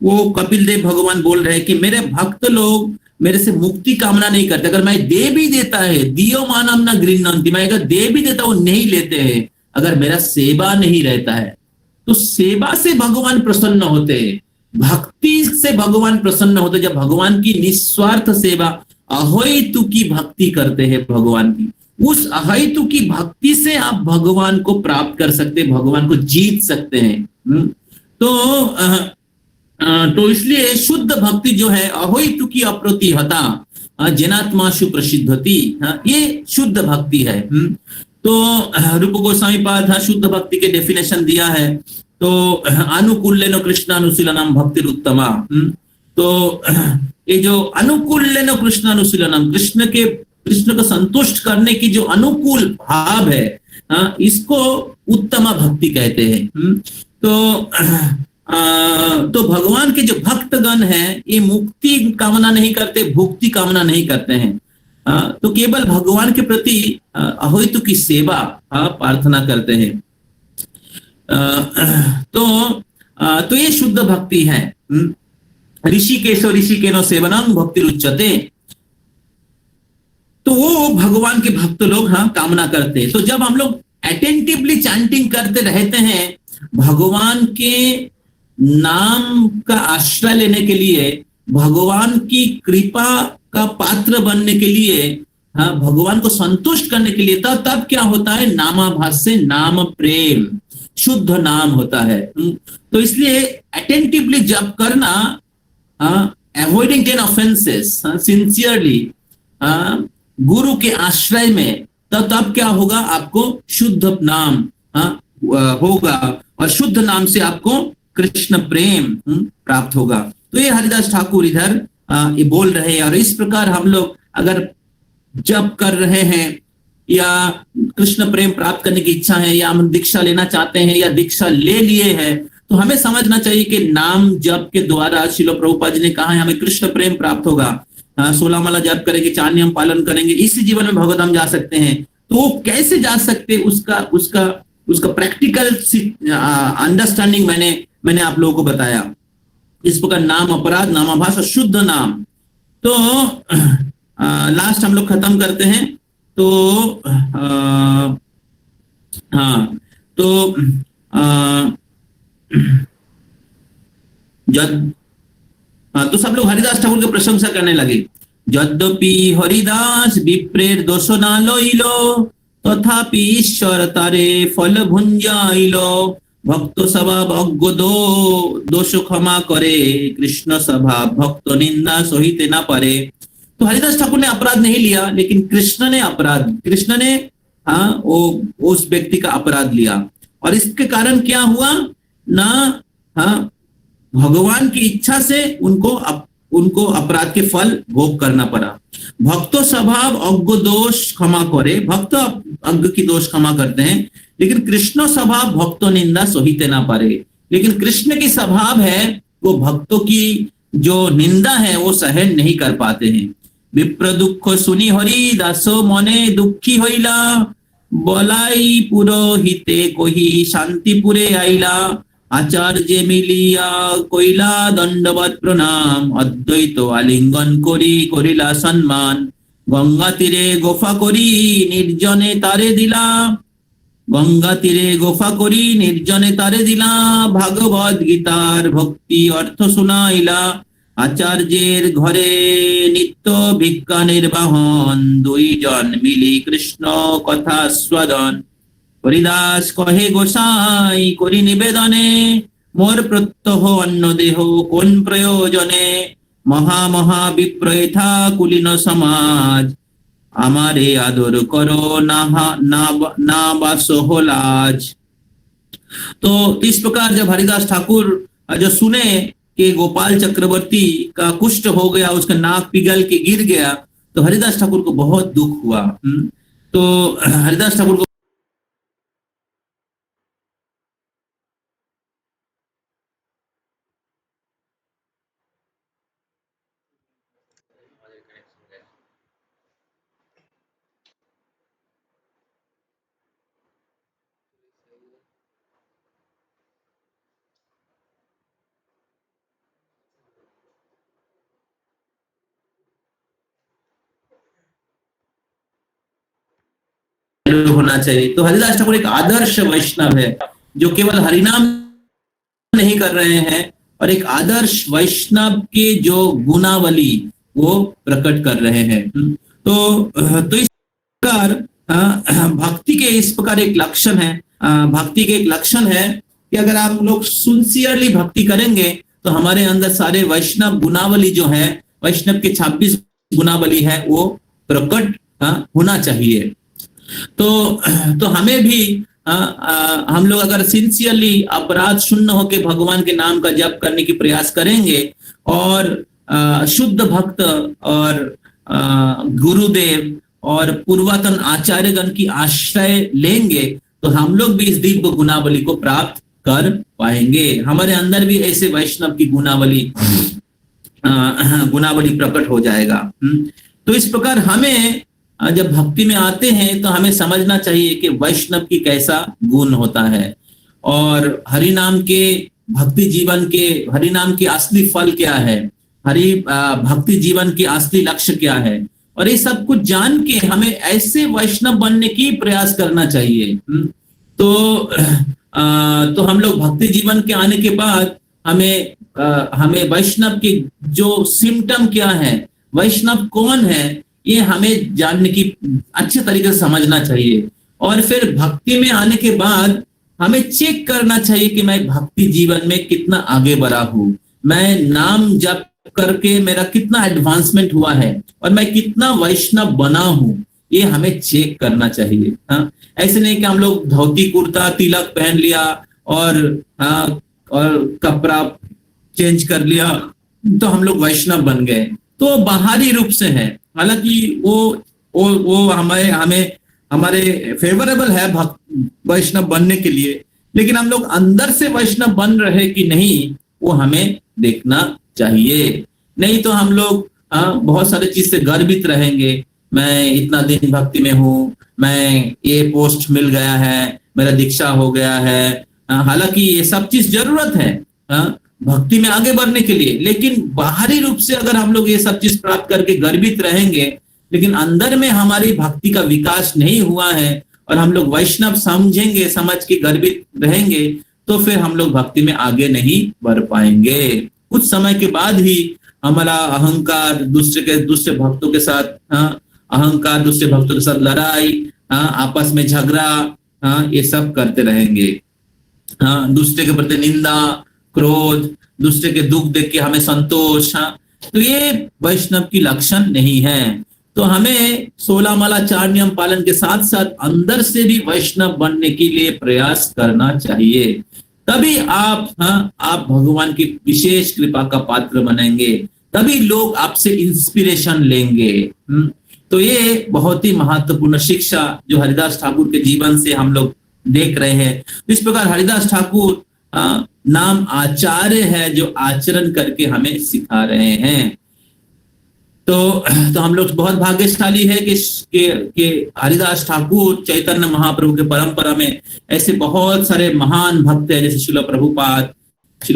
वो कपिल देव भगवान बोल रहे हैं कि मेरे भक्त लोग मेरे से मुक्ति कामना नहीं करते। अगर मैं दे भी देता है, दियो मानम ना गृह्णन्ति, मैं अगर दे भी देता वो नहीं लेते हैं। अगर मेरा सेवा नहीं रहता है तो सेवा से भगवान प्रसन्न होते हैं, भक्ति से भगवान प्रसन्न होते। जब भगवान की निस्वार्थ सेवा अहेतु की भक्ति करते हैं भगवान की, उस अहेतु की भक्ति से आप भगवान को प्राप्त कर सकते हैं, भगवान को जीत सकते हैं। तो इसलिए शुद्ध भक्ति जो है अहेतु की अप्रतिहता जनात्माशु प्रसिद्धति, ये शुद्ध भक्ति है। तो रूप गोस्वामी पाद शुद्ध भक्ति के डेफिनेशन दिया है। तो अनुकूल्यन कृष्णानुशीलनम भक्तिरुत्तमा। तो ये जो अनुकूल्यन कृष्णानुशीलनम, कृष्ण को संतुष्ट करने की जो अनुकूल भाव है, इसको उत्तमा भक्ति कहते हैं। तो भगवान के जो भक्तगण हैं ये मुक्ति कामना नहीं करते, भुक्ति कामना नहीं करते हैं, तो केवल भगवान के प्रति अहेतु की सेवा प्रार्थना करते हैं। तो ये शुद्ध भक्ति है। ऋषिकेशो ऋषिकेनो सेवनम भक्ति रुच्यते। तो वो भगवान के भक्त लोग कामना करते हैं। तो जब हम लोग अटेंटिवली चैंटिंग करते रहते हैं, भगवान के नाम का आश्रय लेने के लिए, भगवान की कृपा का पात्र बनने के लिए, भगवान को संतुष्ट करने के लिए, तब क्या होता है? नामाभास से नाम प्रेम, शुद्ध नाम होता है। तो इसलिए अटेंटिवली जब करना, अवॉइडिंग 10 ऑफेंसेस, सिंसियरली गुरु के आश्रय में, तब क्या होगा? आपको शुद्ध नाम होगा, और शुद्ध नाम से आपको कृष्ण प्रेम प्राप्त होगा। तो ये हरिदास ठाकुर इधर ये बोल रहे हैं। और इस प्रकार हम लोग अगर जप कर रहे हैं या कृष्ण प्रेम प्राप्त करने की इच्छा है, या हम दीक्षा लेना चाहते हैं या दीक्षा ले लिए हैं, तो हमें समझना चाहिए कि नाम जप के द्वारा श्रील प्रभुपाद जी ने कहा है हमें कृष्ण प्रेम प्राप्त होगा। 16 माला जप करेंगे, 4 नियम पालन करेंगे, इसी जीवन में भगवत धाम जा सकते हैं। तो वो कैसे जा सकते, उसका प्रैक्टिकल अंडरस्टैंडिंग मैंने आप लोगों को बताया। इस प्रकार नाम अपराध, नामाभास और शुद्ध नाम। तो लास्ट हम लोग खत्म करते हैं। तो सब लोग हरिदास ठाकुर की प्रशंसा करने लगे। যদ্যপি হরিদাস বিপ্রের দোষ না লইল, তথাপি ঈশ্বর তারে ফল ভুঞ্জাইল। ভক্ত স্বভাব অজ্ঞ दोष क्षमा करे, कृष्ण स्वभाव भक्त निंदा सहिते ना पारे। तो हरिदास ठाकुर ने अपराध नहीं लिया, लेकिन कृष्ण ने वो उस व्यक्ति का अपराध लिया। और इसके कारण क्या हुआ ना, भगवान की इच्छा से उनको अपराध के फल भोग करना पड़ा। भक्त स्वभाव अज्ञ दोष क्षमा करे, भक्त अज्ञ की दोष क्षमा करते हैं, लेकिन कृष्ण स्वभाव भक्त निंदा सहिते ना पारे। लेकिन कृष्ण की स्वभाव है वो भक्तों की जो निंदा है वो सहन नहीं कर पाते हैं। विप्र दुख सुनी हरि दासो मने दुखी होइला, बलाई पुरोहिते कोही शांतिपुरे आइला। आचार्य मिलिया कोइला दंडवत प्रणाम, अद्वैत आलिंगन करी करिला सम्मान। गंगा तीरे गोफा करी निर्जने तारे दिला, गंगा तीरे गोफा करी निर्जने तारे दिला। भागवत गीतार भक्ति अर्थ सुनाइला, आचार्येर घरे नित्य भिक्षा निर्वाहन। दुई जन मिली कृष्ण कथा स्वादन, हरिदास कहे गोसाई करी निवेदने। मोर प्रत्यह अन्न देह कोन प्रयोजने, महा महा विप्रथा कुलीन समाज। हमारे आदर करो ना बासो हो लाज। तो इस प्रकार जब हरिदास ठाकुर जो सुने कि गोपाल चक्रवर्ती का कुष्ठ हो गया, उसका नाक पिघल के गिर गया, तो हरिदास ठाकुर को बहुत दुख हुआ। तो हरिदास ठाकुर को होना चाहिए। तो हरिदास ठाकुर एक आदर्श वैष्णव है जो केवल हरिनाम नहीं कर रहे हैं, और एक आदर्श वैष्णव के जो गुणावली वो प्रकट कर रहे हैं। तो इस प्रकार भक्ति के इस प्रकार एक लक्षण है, भक्ति के एक लक्षण है कि अगर आप लोग सिंसियरली भक्ति करेंगे तो हमारे अंदर सारे वैष्णव गुणावली जो है, वैष्णव के 26 गुणावली है, वो प्रकट होना चाहिए। तो हमें भी हम लोग अगर सिंसियरली अपराध शून्य होकर भगवान के नाम का जप करने की प्रयास करेंगे और शुद्ध भक्त और गुरुदेव और पूर्वतन आचार्यगण की आश्रय लेंगे तो हम लोग भी इस दिव्य गुणावली को प्राप्त कर पाएंगे। हमारे अंदर भी ऐसे वैष्णव की गुणावली प्रकट हो जाएगा। तो इस प्रकार हमें जब भक्ति में आते हैं तो हमें समझना चाहिए कि वैष्णव की कैसा गुण होता है और हरिनाम के भक्ति जीवन के हरिनाम की असली फल क्या है, भक्ति जीवन की असली लक्ष्य क्या है, और ये सब कुछ जान के हमें ऐसे वैष्णव बनने की प्रयास करना चाहिए। तो हम लोग भक्ति जीवन के आने के बाद हमें वैष्णव के जो सिम्टम क्या है, वैष्णव कौन है, ये हमें जानने की अच्छे तरीके से समझना चाहिए। और फिर भक्ति में आने के बाद हमें चेक करना चाहिए कि मैं भक्ति जीवन में कितना आगे बढ़ा हूं, मैं नाम जप करके मेरा कितना एडवांसमेंट हुआ है और मैं कितना वैष्णव बना हूं, ये हमें चेक करना चाहिए। ऐसे नहीं कि हम लोग धोती कुर्ता तिलक पहन लिया और कपड़ा चेंज कर लिया तो हम लोग वैष्णव बन गए, तो बाहरी रूप से है। हालांकि वो हमारे फेवरेबल है वैष्णव बनने के लिए, लेकिन हम लोग अंदर से वैष्णव बन रहे कि नहीं वो हमें देखना चाहिए। नहीं तो हम लोग बहुत सारे चीज से गर्वित रहेंगे, मैं इतना दिन भक्ति में हूँ, मैं ये पोस्ट मिल गया है, मेरा दीक्षा हो गया है। हालांकि ये सब चीज जरूरत है भक्ति में आगे बढ़ने के लिए, लेकिन बाहरी रूप से अगर हम लोग ये सब चीज प्राप्त करके गर्वित रहेंगे लेकिन अंदर में हमारी भक्ति का विकास नहीं हुआ है और हम लोग वैष्णव समझ के गर्वित रहेंगे तो फिर हम लोग भक्ति में आगे नहीं बढ़ पाएंगे। कुछ समय के बाद ही हमारा अहंकार, दूसरे भक्तों के साथ अहंकार, दूसरे भक्तों के साथ लड़ाई, आपस में झगड़ा, ये सब करते रहेंगे। दूसरे के प्रति निंदा, क्रोध, दूसरे के दुख देख के हमें संतोष, तो ये वैष्णव की लक्षण नहीं है। तो हमें 16 माला 4 नियम पालन के साथ साथ अंदर से भी वैष्णव बनने के लिए प्रयास करना चाहिए, तभी आप भगवान की विशेष कृपा का पात्र बनेंगे, तभी लोग आपसे इंस्पिरेशन लेंगे। तो ये बहुत ही महत्वपूर्ण शिक्षा जो हरिदास ठाकुर के जीवन से हम लोग देख रहे हैं। इस प्रकार हरिदास ठाकुर नाम आचार्य है जो आचरण करके हमें सिखा रहे हैं। तो हम लोग बहुत भाग्यशाली है कि हरिदास ठाकुर चैतन्य महाप्रभु के परंपरा में ऐसे बहुत सारे महान भक्त हैं, जैसे शिला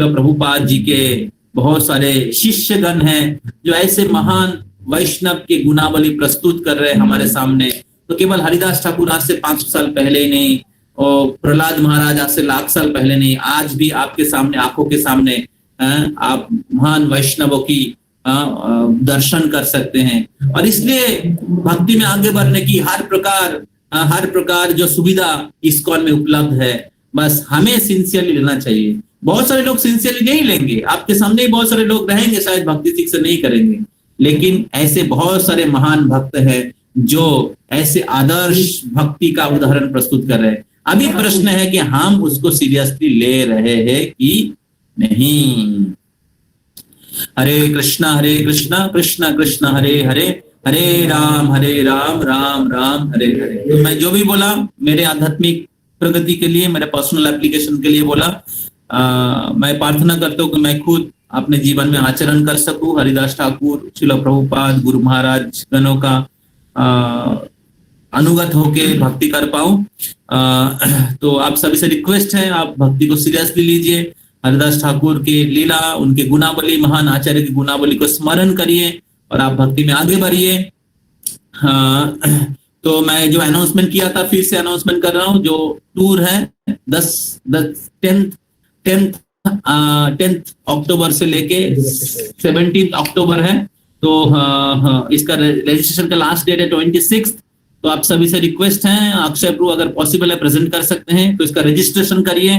प्रभुपाद जी के बहुत सारे शिष्यगण हैं जो ऐसे महान वैष्णव के गुणावली प्रस्तुत कर रहे हैं हमारे सामने। तो केवल हरिदास ठाकुर आज से 500 साल पहले ही नहीं, और प्रहलाद महाराज आज से लाख साल पहले नहीं, आज भी आपके सामने, आंखों के सामने आप महान वैष्णवों की दर्शन कर सकते हैं। और इसलिए भक्ति में आगे बढ़ने की हर प्रकार जो सुविधा इस्कॉन में उपलब्ध है, बस हमें सिंसियरली लेना चाहिए। बहुत सारे लोग सिंसियरली नहीं लेंगे, आपके सामने ही बहुत सारे लोग रहेंगे शायद भक्ति ठीक से नहीं करेंगे, लेकिन ऐसे बहुत सारे महान भक्त हैं जो ऐसे आदर्श भक्ति का उदाहरण प्रस्तुत कर रहे हैं। अभी प्रश्न है कि हम उसको सीरियसली ले रहे हैं कि नहीं। हरे कृष्णा कृष्ण कृष्ण हरे हरे, हरे राम राम राम हरे हरे। तो मैं जो भी बोला मेरे आध्यात्मिक प्रगति के लिए, मेरे पर्सनल एप्लीकेशन के लिए बोला, मैं प्रार्थना करता हूँ कि मैं खुद अपने जीवन में आचरण कर सकूं, हरिदास ठाकुर, शिला प्रभुपाद, गुरु महाराज गणों का अनुगत होके भक्ति कर पाऊं। तो आप सभी से रिक्वेस्ट है, आप भक्ति को सीरियसली लीजिए, हरिदास ठाकुर की लीला, उनके गुणावली, महान आचार्य की गुणावली को स्मरण करिए और आप भक्ति में आगे बढ़िए। तो मैं जो अनाउंसमेंट किया था फिर से अनाउंसमेंट कर रहा हूँ, जो टूर है 10th अक्टूबर से लेके 17 अक्टूबर है। तो इसका रजिस्ट्रेशन का लास्ट डेट है 26। तो आप सभी से रिक्वेस्ट है, अक्षय प्रभु अगर पॉसिबल है प्रेजेंट कर सकते हैं तो इसका रजिस्ट्रेशन करिए।